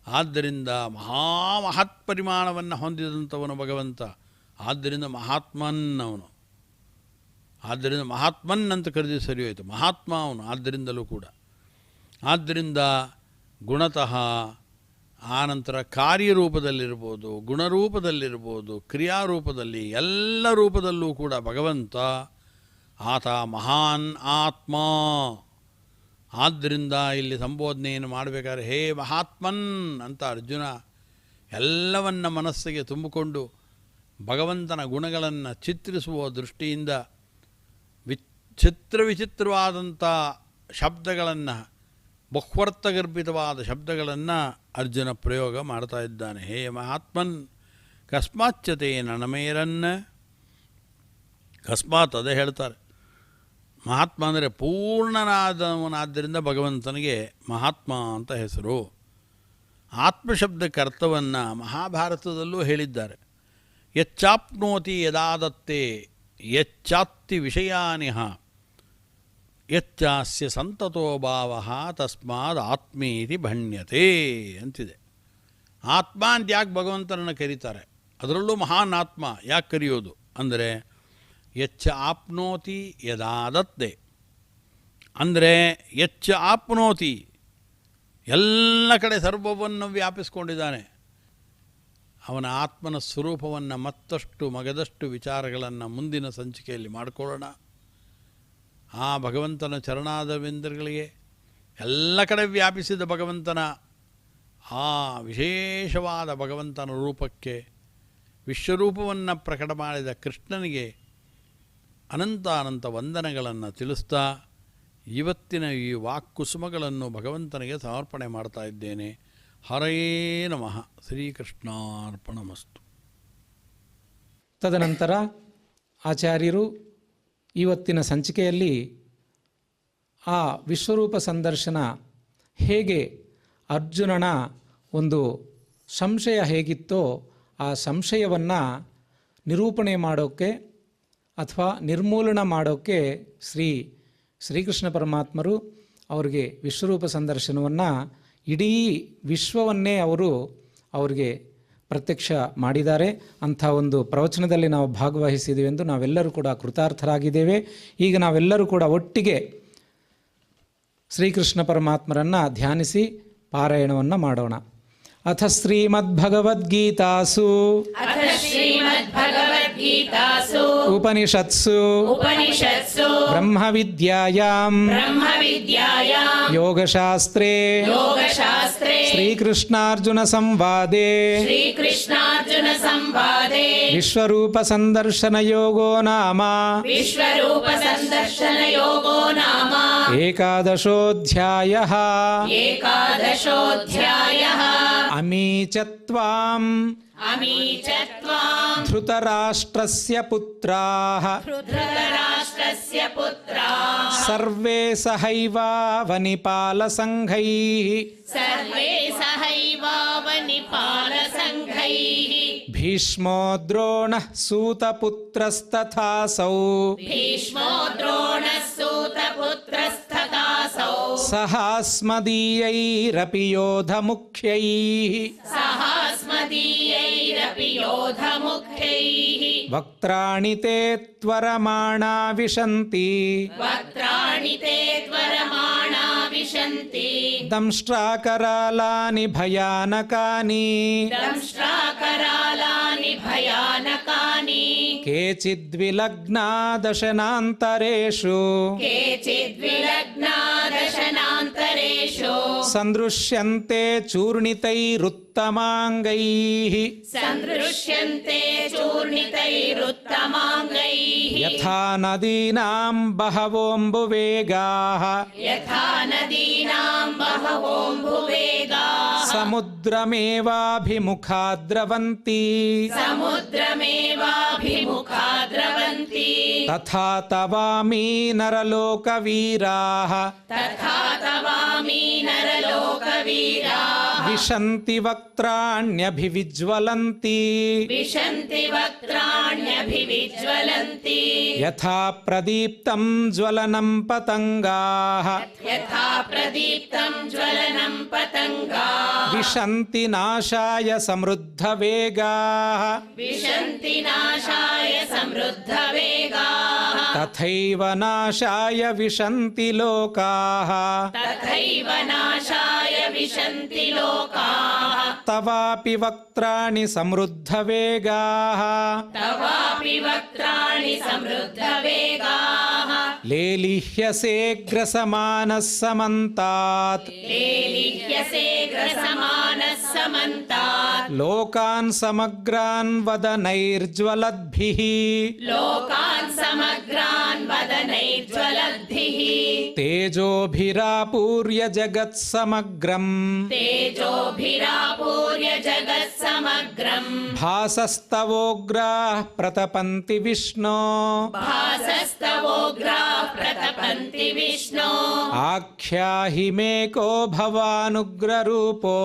ಆದ್ದರಿಂದ ಮಹಾಮಹತ್ ಪರಿಮಾಣವನ್ನು ಹೊಂದಿದಂಥವನು ಭಗವಂತ. ಆದ್ದರಿಂದ ಮಹಾತ್ಮನ್ ಅವನು. ಆದ್ದರಿಂದ ಮಹಾತ್ಮನ್ ಅಂತ ಕರೆದು ಸರಿ ಹೋಯಿತು. ಮಹಾತ್ಮ ಅವನು ಆದ್ದರಿಂದಲೂ ಕೂಡ. ಆದ್ದರಿಂದ ಗುಣತಃ ಆನಂತರ ಕಾರ್ಯರೂಪದಲ್ಲಿರ್ಬೋದು, ಗುಣರೂಪದಲ್ಲಿರ್ಬೋದು, ಕ್ರಿಯಾರೂಪದಲ್ಲಿ, ಎಲ್ಲ ರೂಪದಲ್ಲೂ ಕೂಡ ಭಗವಂತ ಆತ ಮಹಾನ್ ಆತ್ಮ. ಆದ್ದರಿಂದ ಇಲ್ಲಿ ಸಂಬೋಧನೆಯನ್ನು ಮಾಡಬೇಕಾದ್ರೆ ಹೇ ಮಹಾತ್ಮನ್ ಅಂತ ಅರ್ಜುನ ಎಲ್ಲವನ್ನ ಮನಸ್ಸಿಗೆ ತುಂಬಿಕೊಂಡು ಭಗವಂತನ ಗುಣಗಳನ್ನು ಚಿತ್ರಿಸುವ ದೃಷ್ಟಿಯಿಂದ ವಿಚಿತ್ರವಾದಂಥ ಶಬ್ದಗಳನ್ನು, ಬಹುವರ್ಥಗರ್ಭಿತವಾದ ಶಬ್ದಗಳನ್ನು ಅರ್ಜುನ ಪ್ರಯೋಗ ಮಾಡ್ತಾ ಇದ್ದಾನೆ. ಹೇ ಮಹಾತ್ಮನ್ ಕಸ್ಮಾಚ್ಚತೆ ನಮೇರನ್ನ. ಕಸ್ಮಾತ್ ಅದೇ ಹೇಳ್ತಾರೆ. ಮಹಾತ್ಮ ಅಂದರೆ ಪೂರ್ಣನಾದವನಾದ್ದರಿಂದ ಭಗವಂತನಿಗೆ ಮಹಾತ್ಮ ಅಂತ ಹೆಸರು. ಆತ್ಮಶಬ್ದಕ್ಕೆ ಅರ್ಥವನ್ನು ಮಹಾಭಾರತದಲ್ಲೂ ಹೇಳಿದ್ದಾರೆ. ಯಚ್ಚಾಪ್ನೋತಿ ಯದಾದತ್ತೆ ಯಚ್ಚಾತ್ತಿ ವಿಷಯಾನಿಹ ಯಚ್ಚಾಸ್ಯ ಸಂತತೋ ಭಾವಃ ತಸ್ಮಾದ್ ಆತ್ಮೇತಿ ಭಣ್ಯತೆ ಅಂತಿದೆ. ಆತ್ಮ ಅಂತ ಯಾಕೆ ಭಗವಂತನನ್ನು ಕರೀತಾರೆ? ಅದರಲ್ಲೂ ಮಹಾನ್ ಆತ್ಮ ಯಾಕೆ ಕರೆಯೋದು ಅಂದರೆ ಯಚ್ಚ ಆಪ್ನೋತಿ ಯದಾದತ್ತೆ ಅಂದರೆ ಯಚ್ಚ ಆಪ್ನೋತಿ ಎಲ್ಲ ಕಡೆ ಸರ್ವವನ್ನು ವ್ಯಾಪಿಸ್ಕೊಂಡಿದ್ದಾನೆ. ಅವನ ಆತ್ಮನ ಸ್ವರೂಪವನ್ನು ಮತ್ತಷ್ಟು ಮಗದಷ್ಟು ವಿಚಾರಗಳನ್ನು ಮುಂದಿನ ಸಂಚಿಕೆಯಲ್ಲಿ ಮಾಡಿಕೊಳ್ಳೋಣ. ಆ ಭಗವಂತನ ಚರಣಾರವಿಂದಗಳಿಗೆ ಎಲ್ಲ ಕಡೆ ವ್ಯಾಪಿಸಿದ ಭಗವಂತನ ಆ ವಿಶೇಷವಾದ ಭಗವಂತನ ರೂಪಕ್ಕೆ, ವಿಶ್ವರೂಪವನ್ನು ಪ್ರಕಟ ಮಾಡಿದ ಕೃಷ್ಣನಿಗೆ ಅನಂತ ವಂದನೆಗಳನ್ನು ತಿಳಿಸ್ತಾ ಇವತ್ತಿನ ಈ ವಾಕ್ಕುಸುಮಗಳನ್ನು ಭಗವಂತನಿಗೆ ಸಮರ್ಪಣೆ ಮಾಡ್ತಾ ಇದ್ದೇನೆ. ಹರಯೇ ನಮಃ. ಶ್ರೀಕೃಷ್ಣಾರ್ಪಣಮಸ್ತು.
ತದನಂತರ ಆಚಾರ್ಯರು ಇವತ್ತಿನ ಸಂಚಿಕೆಯಲ್ಲಿ ಆ ವಿಶ್ವರೂಪ ಸಂದರ್ಶನ ಹೇಗೆ ಅರ್ಜುನನ ಒಂದು ಸಂಶಯ ಹೇಗಿತ್ತೋ ಆ ಸಂಶಯವನ್ನು ನಿರೂಪಣೆ ಮಾಡೋಕ್ಕೆ ಅಥವಾ ನಿರ್ಮೂಲನ ಮಾಡೋಕ್ಕೆ ಶ್ರೀಕೃಷ್ಣ ಪರಮಾತ್ಮರು ಅವರಿಗೆ ವಿಶ್ವರೂಪ ಸಂದರ್ಶನವನ್ನು ಇಡೀ ವಿಶ್ವವನ್ನೇ ಅವರಿಗೆ ಪ್ರತ್ಯಕ್ಷ ಮಾಡಿದ್ದಾರೆ. ಅಂಥ ಒಂದು ಪ್ರವಚನದಲ್ಲಿ ನಾವು ಭಾಗವಹಿಸಿದ್ದೀವಿ ಎಂದು ನಾವೆಲ್ಲರೂ ಕೂಡ ಕೃತಾರ್ಥರಾಗಿದ್ದೇವೆ. ಈಗ ನಾವೆಲ್ಲರೂ ಕೂಡ ಒಟ್ಟಿಗೆ ಶ್ರೀಕೃಷ್ಣ ಪರಮಾತ್ಮರನ್ನು ಧ್ಯಾನಿಸಿ ಪಾರಾಯಣವನ್ನು ಮಾಡೋಣ. ಅಥ ಶ್ರೀಮದ್ಭಗವದ್ಗೀತಾಸು ಉಪನಿಷತ್ಸು ಬ್ರಹ್ಮವಿದ್ಯಾಯಾಂ ಯೋಗಶಾಸ್ತ್ರೇ ಶ್ರೀಕೃಷ್ಣಾರ್ಜುನ ಸಂವಾದೇ ವಿಶ್ವರೂಪ ಸಂದರ್ಶನ ಯೋಗೋ ನಾಮ ಏಕಾದಶೋಧ್ಯಾಯಃ. ಅಮೀಚತ್ವಾಂ ಧೃತರಾಷ್ಟ್ರಸ್ಯ ಪುತ್ರಾಃ
तस्य पुत्राः
सर्वे सहैवावनिपालसङ्घैः
सर्वे सहैवावनिपालसङ्घैः
भीष्मो द्रोणः सूतपुत्रस्तथासौ
भीष्मो द्रोणः सूतपुत्रस्तथासौ
सहास्मदीयैरपि योधमुख्यैः
सहास्मदीयैरपि योधमुख्यैः
वक्त्राणि ते त्वरमाणा विशन्ति
वक्त्राणि ते त्वरमाणा विशन्ति
दंष्ट्राकरालानि भयानकानि
दंष्ट्राकरालानि भयानकानि
केचिद्विलग्ना दशनान्तरेषु
केचिद्विलग्ना दशनान्तरेषु
सन्दृश्यन्ते चूर्णितैरुत्तमाङ्गैः
सन्दृश्यन्ते चूर्णितैरुत्तमाङ्गैः
यथा नदीनां बहवोऽम्बुवेगाः
यथा नदीनां बहवोऽम्बुवेगाः
समुद्रमेवाभिमुखा द्रवन्ति
समुद्रमेवाभिमुखा द्रवन्ति
तथा तवामी नरलोकवीराः
तथा तवामी नरलोकवीराः
विशन्ति वक्त्राण्यभिविज्वलन्ति
विशन्ति वक्त्राण्यभिविज्वलन्ति
यथा प्रदीप्तं ज्वलनं पतङ्गाः
यथा प्रदीप्तं ज्वलनं पतङ्गाः
विशन्ति नाशाय समृद्धवेगाः
विशन्ति नाशाय समृद्धवेगाः
तथैव नाशाय विशन्ति लोकाः
तथैव नाशाय विशन्ति लोकाः
तवापि वक्त्राणि समृद्धवेगाः
तवापि वक्त्राणि समृद्धवेगाः
लेलिह्यसेऽग्रसमानः समन्तात्
लेलिह्यसे ग्रसमानः समन्तात्
लोकान् समग्रान् वदनैर्ज्वलद्भिः
लोकान् समग्रान् वदनैर्ज्वलद्भिः
तेजोभिरापूर्य जगत्समग्रम्
तेजोभिरापूर्य जगत्समग्रम्
भासस्तवोग्राः प्रतपन्ति विष्णो
भासस्तवोग्राः प्रतपन्ति विष्णो
आख्याहि मे को भवानुग्ररूपो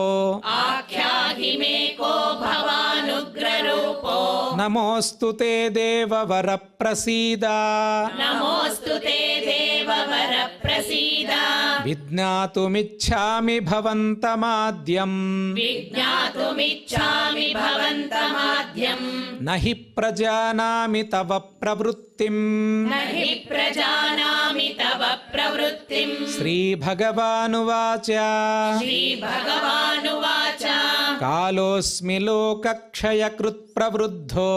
आख्याहि मे को भवानुग्ररूपो
नमोऽस्तु ते देववर प्रसीद
नमोऽस्तु ते देववर प्रसीद
विज्ञातुमिच्छामि भवन्तमाद्यम्
विज्ञातुमिच्छामि भवन्तमाद्यम्
न हि प्रजानामि तव प्रवृत्तिम्
न हि प्रजानामि तव प्रवृत्तिम्
श्रीभगवानुवाच
श्रीभगवानुवाच
कालोऽस्मि लोकक्षयकृत् प्रवृद्धो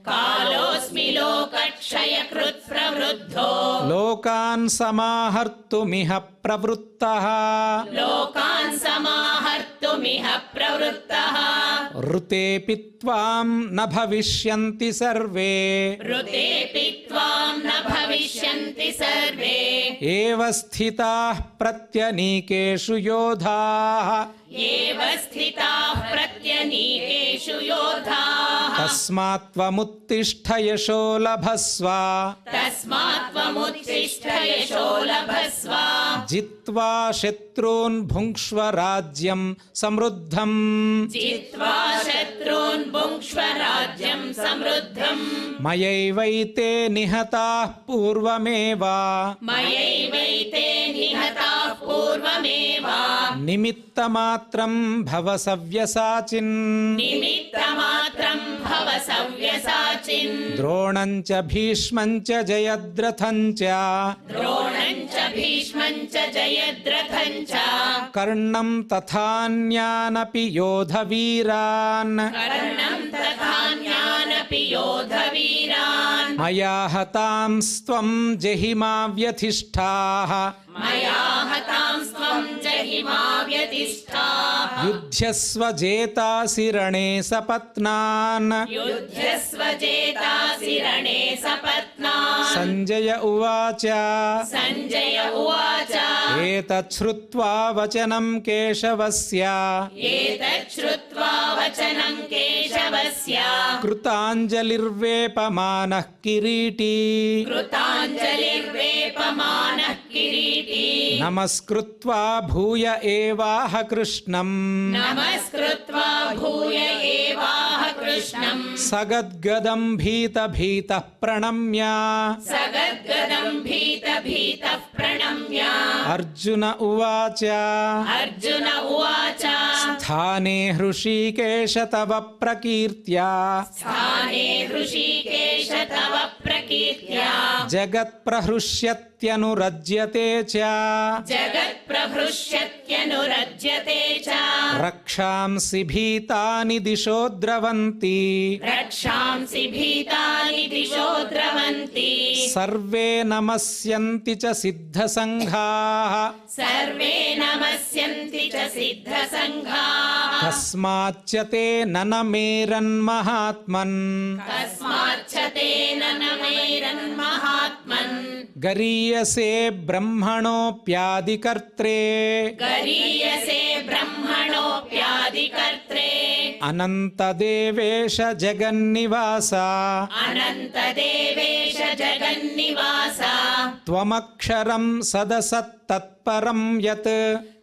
कालोऽस्मि लोकक्षयकृत् प्रवृद्धो
लोकान् समाहर्तुमिह प्रवृत्तः
लोकान् समाहर्तुमिह प्रवृत्तः
ऋतेऽपि त्वां न भविष्यन्ति सर्वे
ऋतेऽपि त्वां न भविष्यन्ति सर्वे
एव स्थिताः प्रत्यनीकेषु योधाः
एव स्थिताः प्रत्यनीकेषु योधाः
तस्मात् त्वमुत्तिष्ठ यशो लभस्व
तस्मात् त्वमुत्तिष्ठ यशो लभस्व
जित्वा शत्रून् भुङ्क्ष्व राज्यं समृद्धम्
जित्वा शत्रून् भुङ्क्ष्व राज्यं समृद्धम्
मयैवैते निहताः पूर्वमेव
मयैवैते निहताः पूर्वमेव
निमित्तमात्रं भव सव्यसाचिन्
निमित्तमात्रं भव सव्यसाचिन्
द्रोणं च भीष्मं च जयद्रथं च
द्रोणं च भीष्मं च जयद्रथं च
कर्णं तथान्यानपि योधवीरान्
कर्णं तथान्यानपि योधवीरान्
मया हतांस्त्वं जहिमा व्यथिष्ठाः
मया हतांस्त्वं जहिमा व्यतिष्ठाः
युध्यस्व जेतासि रणे सपत्नान्
युध्यस्व जेतासि रणे सपत्नान्
सञ्जय उवाच
सञ्जय उवाच
एतत् श्रुत्वा वचनं केशवस्य
एतत् श्रुत्वा वचनं केशवस्य
कृताञ्जलिर्वेपमानः किरीटी
कृताञ्जलिर्वेपमानः किरीटी
नमस्कृत्वा भूय एवाह कृष्णम्
नमस्कृत्वा भूय एवाह कृष्णम्
सगद्गदं भीतभीतः प्रणम्य
सगद्गदं भीतभीतः प्रणम्य
अर्जुन उवाच
अर्जुन उवाच
स्थाने हृषीकेश तव प्रकीर्त्या
स्थाने हृषीकेश तव प्रकीर्त्या
जगत्प्रहृष्यत्यनुरज्यते च
जगत्प्रहृष्यत्यनुरज्यते च
रक्षांसि भीतानि दिशो द्रवन्ति
रक्षांसि भीतानि दिशो द्रवन्ति
सर्वे नमस्यन्ति च सिद्धसङ्घाः
सर्वे नमस्यन्ति च सिद्धसङ्घाः
कस्माच्च ते ननमेरन्महात्मन्
कस्माच्च तेन न मेरन्महात्मन्
गरीयसे ब्रह्मणोऽप्यादिकर्त्रे
गरीयसे ब्रह्मणोऽप्यादिकर्त्रे
अनन्तदेवेश जगन्निवास
अनन्तदेवेश जगन्निवास
त्वमक्षरं सदसत्तत्परं यत्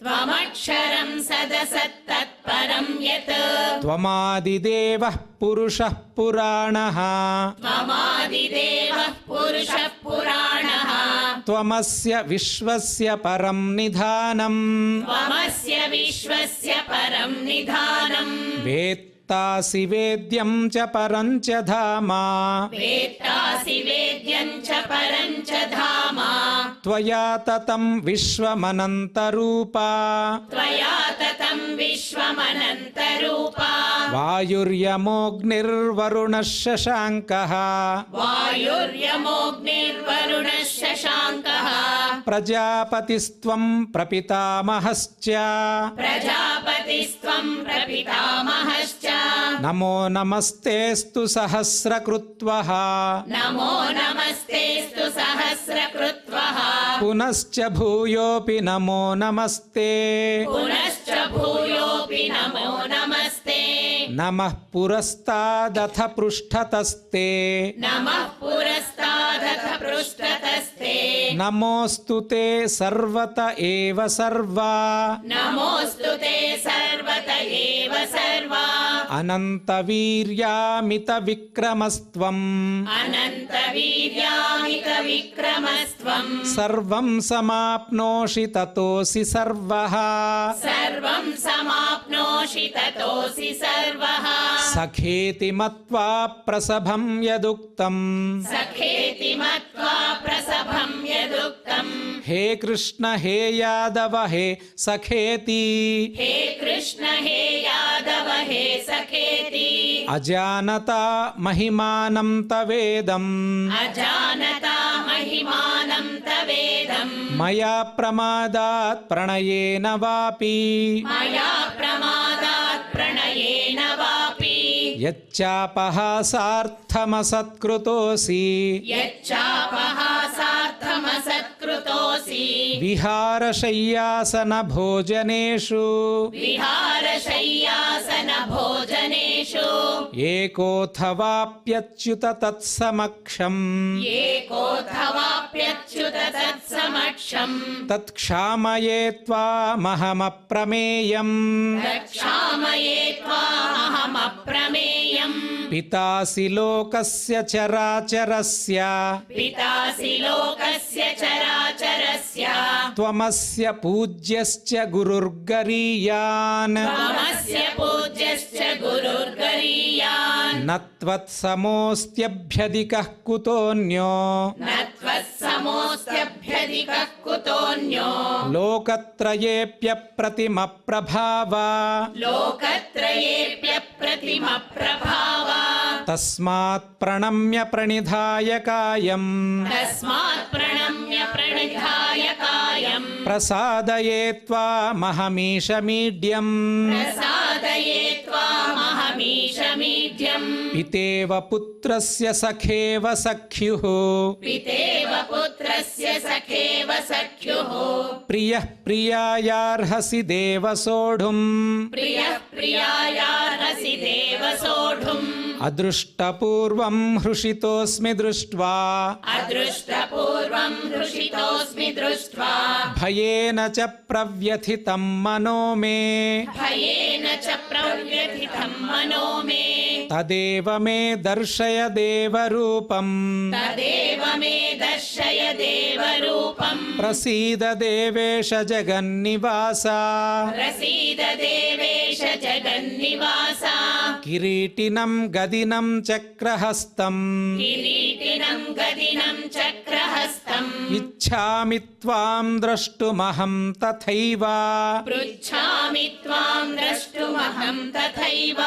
त्वमक्षरं सदसत्तत्परं यत्
त्वमादिदेवः पुरुषः पुराणः
त्वमादिदेवः पुरुषः पुराणः
त्वमस्य विश्वस्य परं निधानम्
त्वमस्य विश्वस्य परं निधानम्
वेत्तासि वेद्यं च परं च धाम
वेत्तासि वेद्यं च परं च धाम
त्वया ततं विश्वमनन्तरूपा
त्वया ततं विश्वमनन्तरूपा
वायुर्यमोऽग्निर्वरुणः शशाङ्कः
वायुर्यमोऽग्निर्वरुणः शशाङ्कः
प्रजापतिस्त्वं प्रपितामहश्च
प्रजापतिस्त्वं प्रपितामहश्च
नमो नमस्तेऽस्तु सहस्रकृत्वः
नमो नमस्तेऽस्तु सहस्रकृत्वः
पुनश्च भूयोऽपि नमो नमस्ते
पुनश्च भूयोऽपि नमो नमस्ते
नमः पुरस्तादथ पृष्ठतस्ते
नमः पुरस्तादथ पृष्ठतस्ते
नमोऽस्तु ते सर्वत एव सर्वा
नमोऽस्तु ते सर्वत एव सर्वा
अनन्तवीर्यामितविक्रमस्त्वम्
अनन्तवीर्यामितविक्रमस्त्वम्
सर्वं समाप्नोषि ततोऽसि सर्वः
सर्वं समाप्नोषि ततोऽसि सर्वः
सखेति मत्वा प्रसभं यदुक्तम्
सखेति मत्वा प्रसभं यदुक्तम्
हे कृष्ण हे यादव हे सखेति
हे कृष्ण हे यादव हे सखेति
अजानता महिमानं तवेदम्
अजानता महिमानं तवेदम्
मया प्रमादात् प्रणयेन वापि
मया प्रमादात् प्रणयेन वापि
यच्चापहासार्थमसत्कृतोऽसि
यच्चापहासार्थमसत्कृतोऽसि
विहारशय्यासनभोजनेषु
विहारशय्यासनभोजनेषु
एकोऽथवाप्यच्युत तत्समक्षम्
एकोऽथवाप्यच्युत तत्समक्षम्
तत्क्षामये त्वामहमप्रमेयम्
रक्षामये त्वामहमप्रमेयम्
पितासि लोकस्य चराचरस्य
पितासि लोकस्य चराचरस्य
त्वमस्य पूज्यश्च गुरुर्गरीयान्
त्वमस्य पूज्यश्च गुरुर्गरीयान्
न त्वत्समोऽस्त्यभ्यधिकः कुतोऽन्यो
न त्वत्समोऽस्त्यभ्यधिकः कुतोऽन्यो
लोकत्रयेऽप्यप्रतिमप्रभाव
लोकत्रयेऽप्यप्रतिमप्रभाव
तस्मात् प्रणम्य प्रणिधाय कायम्
तस्मात् प्रणम्य प्रणिधाय कायम्
प्रसादये त्वामहमीशमीड्यम्
प्रसादये त्वामहमीशमीड्यम्
पितेव पुत्रस्य सखेव सख्युः
पितेव पुत्रस्य सखेव सख्युः
प्रियः प्रियायार्हसि देव सोढुम्
प्रियः प्रियायार्हसि वोढुम्
ಅದೃಷ್ಟಪೂರ್ವಂ ಹೃಷಿತೋಸ್ಮಿ ದೃಷ್ಟ್ವಾ
अदृष्टपूर्वम् हृषितोऽस्मि दृष्ट्वा
ಭಯೇನ ಚ ಪ್ರವ್ಯಥಿತಂ ಮನೋ ಮೇ
भयेन च प्रव्यथितम् मनो मे
ತದೇವ ಮೇ ದರ್ಶಯ ದೇವರೂಪಂ
तदेव मे दर्शय देवरूपम्
ಪ್ರಸೀದ ದೇವೇಶ ಜಗನ್ನಿವಾಸ
प्रसीद देवेश जगन्निवास
ಕಿರೀಟಿನಂ ಗದಿನಂ ಚಕ್ರಹಸ್ತಂ
किरीटिनम् गदिनम् चक्रहस्तम्
ಇಚ್ಛಾಮಿ ತ್ವಾಂ ದ್ರಷ್ಟುಮಹಂ ತಥೈವ
पृच्छामि त्वाम् द्रष्टुमहम् तथैव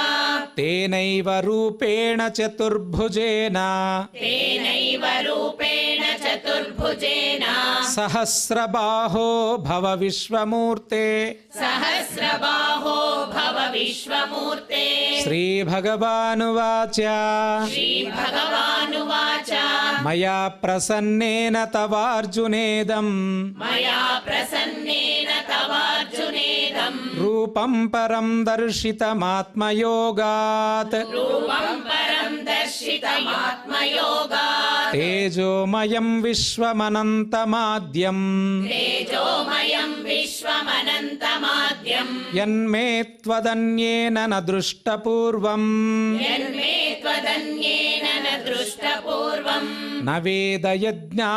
ತೇನೈವ ರೂಪೇಣ ಚತುರ್ಭುಜೇನ
तेनैव रूपेण चतुर्भुजेन
ಸಹಸ್ರಬಾಹೋ ಭವ ವಿಶ್ವಮೂರ್ತೆ
सहस्रबाहो भव विश्वमूर्ते
ಶ್ರೀಭಗವಾನುವಾಚ
श्रीभगवानुवाच
ಮಯಾ ಪ್ರಸನ್ನೇನ ತವಾರ್ಜುನೇದಂ
मया प्रसन्नेन तवार्जुनेदम्
ರೂಪಂ ಪರಂ ದರ್ಶಿತಮಾತ್ಮಯೋಗಾತ್
रूपम् परम् दर्शितमात्मयोगात्
ತೇಜೋಮಯಂ ವಿಶ್ವಮನಂತಮಾದ್ಯಂ
तेजोमयम् विश्वमनन्तमाद्यम्
ಯನ್ಮೇ ತ್ವದನ್ಯೇನ ನ ದೃಷ್ಟಪೂರ್ವಂ
यन्मे त्वदन्येन न दृष्टपूर्वम्
ನ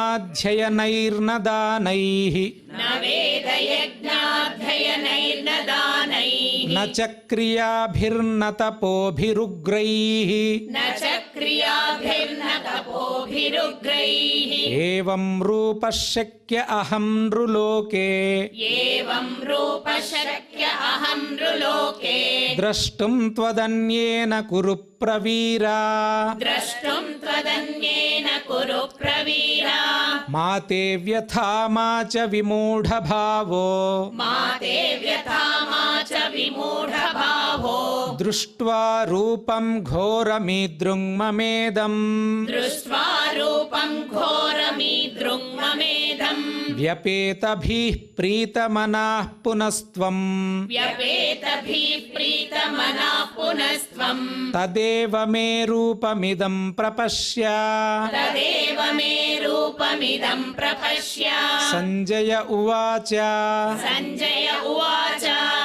ವೇದಯಜ್ಞಾಧ್ಯಯನೈರ್ನ ದಾನೈಃ
न वेदयज्ञाध्ययनैर्न दानैः
ನ ಚ ಕ್ರಿಯಾಭಿರ್ನ ತಪೋಭಿರುಗ್ರೈಃ
न च क्रियाभिर्न तपोभिरुग्रैः
ಏವಂ ರೂಪಃ ಶಕ್ಯ ಅಹಂ ನೃಲೋಕೆ
एवं रूपशक्य अहं नृलोके
ದ್ರಷ್ಟುಂ ತ್ವದನ್ಯೇನ ಕುರು ಪ್ರವೀರ
द्रष्टुं त्वदन्येन कुरु प्रवीरा
ಮಾ ತೇ ವ್ಯಥಾ ಮಾ ಚ ವಿಮೂಢಭಾವೋ
मा ते व्यथा मा च विमूढभावो
ದೃಷ್ಟ್ವಾ ರೂಪಂ ಘೋರಮೀದೃಂಮಮೇದಂ
दृष्ट्वा रूपं घोरमीदृङ्ममेधम्
ವ್ಯಪೇತಭಿಃ ಪ್ರೀತಮನಃ ಪುನಸ್ತ್ವಂ
व्यपेतभिः प्रीतमनः पुनस्त्वम्
ತದೇವ ಮೇ ರೂಪಮಿದಂ ಪ್ರಪಶ್ಯ
तदेव मे रूपमिदं प्रपश्य
ಸಂಜಯ ಉವಾಚ
सञ्जय उवाच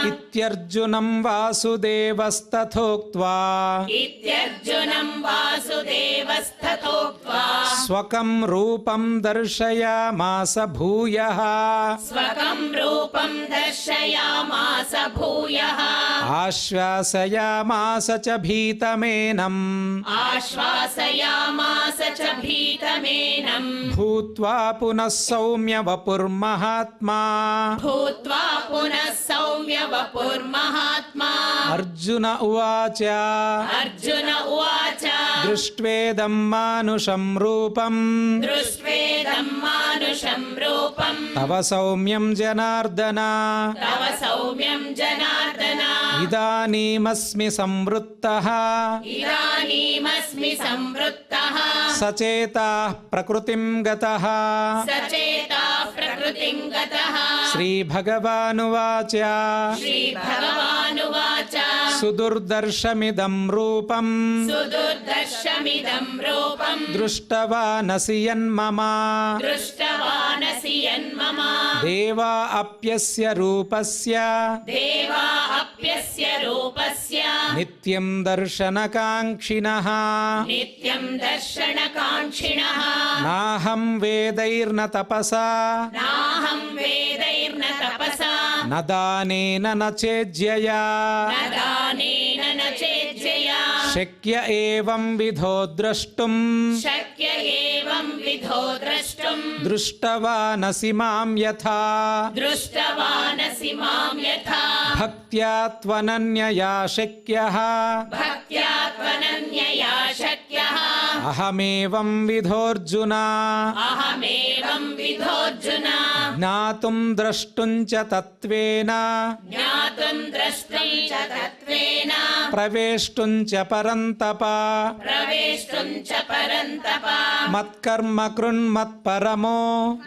ಇತ್ಯರ್ಜುನಂ ವಾಸುದೇವಸ್ತಥೋಕ್ತ್ವಾ
इत्यर्जुनं वासुदेवस्तथोक्त्वा
ಸ್ವಕಂ ರೂಪಂ ದರ್ಶಯಾಮಾಸ ಭೂಯಃ
स्वकं रूपं दर्शयामास भूयः
ಆಶ್ವಾಸಯಾಮಾಸ ಚ ಭೀತಮೇನಂ
आश्वासयामास च भीतमेनं
ಭೂತ್ವಾ ಪುನಃ ಸೌಮ್ಯ ವಪುರ್ಮಹಾತ್ಮಾ
भूत्वा पुनः सौम्य वपुर्महात्मा
ಅರ್ಜುನ ಉವಾಚ
अर्जुन उवाच
ದೃಷ್ಟ್ವೇದಂ ಮಾನುಷಂ ರೂಪಂ
दृष्ट्वेदं मानुषं रूपं
ತವ ಸೌಮ್ಯಂ ಜನಾರ್ದನ
तव सौम्यं जनार्दन
ಇದಾನೀಮಸ್ಮಿ ಸಂವೃತ್ತಃ
इदानीमस्मि संवृत्तः
ಸಚೇತಾಃ ಪ್ರಕೃತಿಂ ಗತಃ
सचेताः प्रकृतिं गतः
ಶ್ರೀಭಗವಾನುವಾಚ
श्रीभगवानुवाच
ಸುದುರ್ದರ್ಶಮಿದಂ ರೂಪಂ
सुदुर्दर्शमिदं रूपं
ದೃಷ್ಟವಾನಸಿ ಯನ್ಮಮ
दृष्टवानसि यन्मम
ದೇವಾ ಅಪ್ಯಸ್ಯ ರೂಪಸ್ಯ
देवा अप्यस्य रूपस्य
ನಿತ್ಯಂ ದರ್ಶನಕಾಂಕ್ಷಿಣಃ
नित्यं दर्शनकाङ्क्षिणः
ನಾಹಂ ವೇದೈರ್ನ ತಪಸಾ
नाहं वेदैर्न तपसा
ನ ದಾನೇನ ನ ಚೇಜ್ಯಯಾ
न दानेन न चेज्जया
ಶಕ್ಯ ಏವಂ ವಿಧೋ ದ್ರಷ್ಟುಂ
शक्य एवं विधो द्रष्टुम्
ದೃಷ್ಟವಾನಸಿ ಮಾಂ ಯಥಾ
दृष्टवानसि मां यथा
ಭಕ್ತ್ಯಾ ತ್ವನನ್ಯಯಾ ಶಕ್ಯಃ
भक्त्या त्वनन्यया शक्यः
ಅಹಮೇವಂ ವಿಧೋರ್ಜುನ
अहमेवं विधोऽर्जुन
ಜ್ಞಾತುಂ ದ್ರಷ್ಟುಂ ಚ ತತ್ವೇನ
ज्ञातुं द्रष्टुं च तत्त्वेन
ಪ್ರವೇಷ್ಟುಂ ಚ ಪರಂತಪ
प्रवेष्टुं च परन्तप
ಮತ್ಕರ್ಮ ಕೃನ್ಮತ್ಪರಮೋ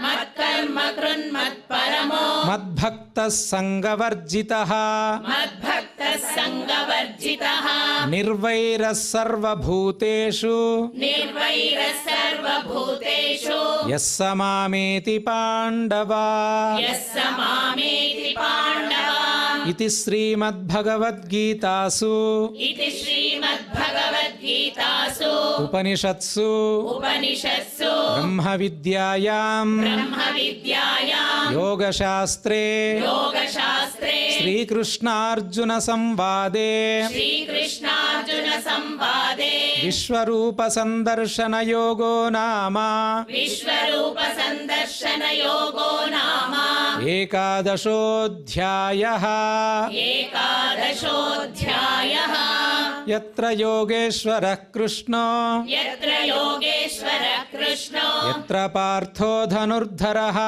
मत्कर्म कृन्मत्परमो
ಮದ್ಭಕ್ತಃ ಸಂಗವರ್ಜಿತಃ
मद्भक्त मत्तः सङ्गवर्जितः
निर्वैरः सर्वभूतेषु
निर्वैरः सर्वभूतेषु
यः स मामेति पाण्डवा
यः स मामेति पाण्डवा
इति श्रीमद्भगवद्गीतासु
इति श्रीमद्भगवद्गीतासु
उपनिषत्सु
उपनिषत्सु
ब्रह्मविद्यायां
ब्रह्मविद्यायां
योगशास्त्रे
योगशास्त्रे
श्रीकृष्णार्जुनसंवादे
श्रीकृष्णार्जुनसंवादे
विश्वरूपसन्दर्शनयोगो नाम
विश्वरूपसन्दर्शनयोगो नाम
एकादशोऽध्यायः।
एकादशोऽध्यायः।
यत्र योगेश्वरः कृष्णो
यत्र योगेश्वरः कृष्णो
यत्र पार्थो धनुर्धरः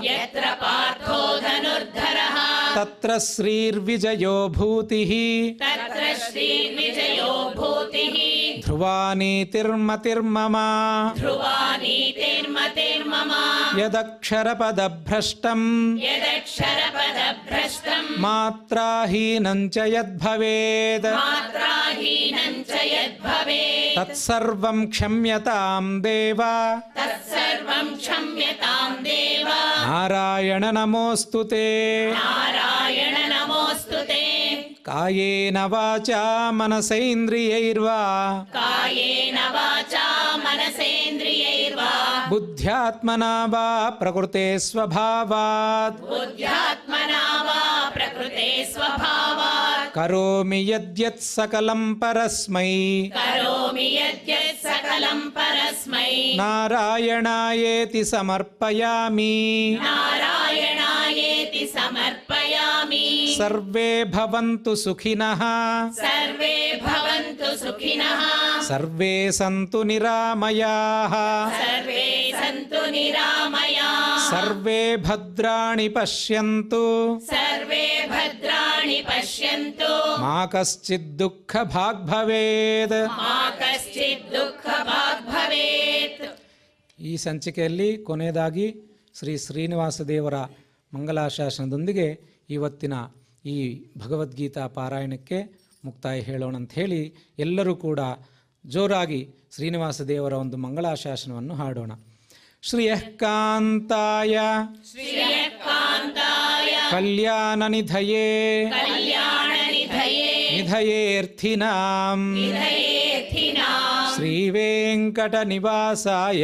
यत्र पार्थो धनुर्धरः
तत्र श्रीर्विजयो भूतिः
तत्र श्रीर्विजयो भूतिः
ध्रुवा नीतिर्मतिर्मम
ध्रुवा नीतिर्मतिर्मम
यदक्षरपदभ्रष्टम्
यदक्षरपदभ्रष्टम्
मात्राहीनं च यद्भवेत्
मात्राहीनं च यद्भवेत्
तत्सर्वं क्षम्यतां देव
तत्सर्वं क्षम्यतां देव
नारायण नमोऽस्तु ते।
नारायण नमोऽस्तु ते।
कायेन वाचा मनसेन्द्रियैर्वा
कायेन वाचा मनसेन्द्रियैर्वा
बुद्ध्यात्मना वा प्रकृते स्वभावात्
बुद्ध्यात्मना वा प्रकृते स्वभावात्
करोमि यद्यत् सकलं परस्मै
करोमि यद्यत् सकलं परस्मै
नारायणायेति समर्पयामि।
नारायणायेति समर्पयामि।
सर्वे भवन्तु सुखिनः
सर्वे भवन्तु सुखिनः
सर्वे सन्तु निरामयाः
सर्वे सन्तु निरामयाः
सर्वे भद्राणि पश्यन्तु
सर्वे भद्राणि पश्यन्तु
मा कश्चित् दुःखभाग् भवेत्।
मा कश्चित् दुःखभाग् भवेत्।
ಈ ಸಂಚಿಕೆಯಲ್ಲಿ ಕೊನೆಯದಾಗಿ ಶ್ರೀ ಶ್ರೀನಿವಾಸ ದೇವರ ಮಂಗಲಾಶಾಸನದೊಂದಿಗೆ ಇವತ್ತಿನ ಈ ಭಗವದ್ಗೀತಾ ಪಾರಾಯಣಕ್ಕೆ ಮುಕ್ತಾಯ ಹೇಳೋಣ ಅಂತ ಹೇಳಿ ಎಲ್ಲರೂ ಕೂಡ ಜೋರಾಗಿ ಶ್ರೀನಿವಾಸ ದೇವರ ಒಂದು ಮಂಗಳಾಶಾಸನವನ್ನು ಹಾಡೋಣ. ಶ್ರಿಯಃ ಕಾಂತಾಯ
ಶ್ರೀಯಕಾಂತಾಯ
ಕಲ್ಯಾಣನಿಧಯೇ
ಕಲ್ಯಾಣನಿಧಯೇ
ನಿಧಯೇರ್ಥಿನಾಂ
ನಿಧಯೇರ್ಥಿನಾಂ
ಶ್ರೀವೇಂಕಟನಿವಾಸಾಯ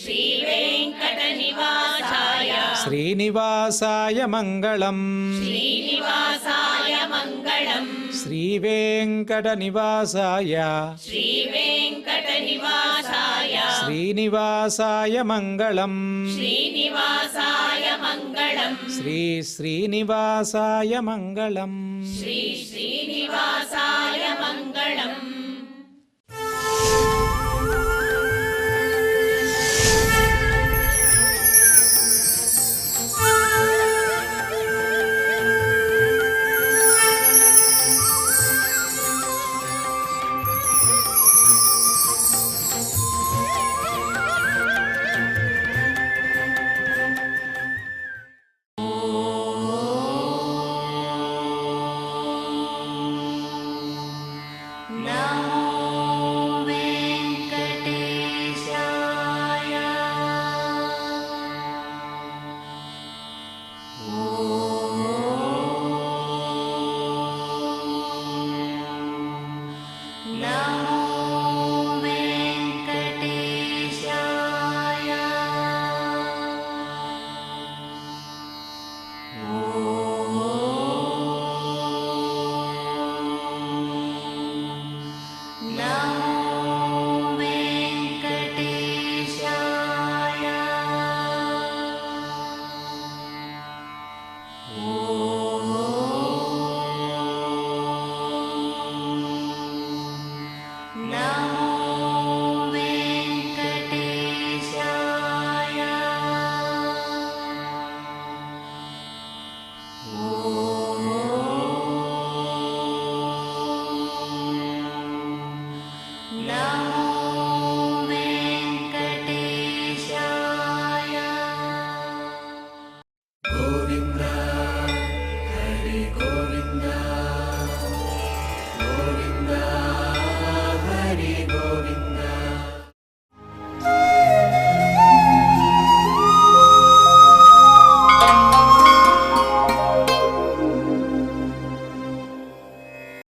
ಶ್ರೀವೇಂಕಟನಿವಾಸಾಯ
ಶ್ರೀನಿವಾಸಾಯ ಮಂಗಳಂ
ಶ್ರೀನಿವಾಸಾಯ ಮಂಗಳಂ
ಶ್ರೀವೇಂಕಟನಿವಾಸಾಯ
ಶ್ರೀವೇಂಕಟನಿವಾಸಾಯ
ಶ್ರೀನಿವಾಸಾಯ ಮಂಗಳಂ
ಶ್ರೀನಿವಾಸಾಯ ಮಂಗಳಂ
ಶ್ರೀ ಶ್ರೀನಿವಾಸಾಯ ಮಂಗಳಂ.
ಶ್ರೀ ಶ್ರೀನಿವಾಸಾಯ ಮಂಗಳಂ.
Now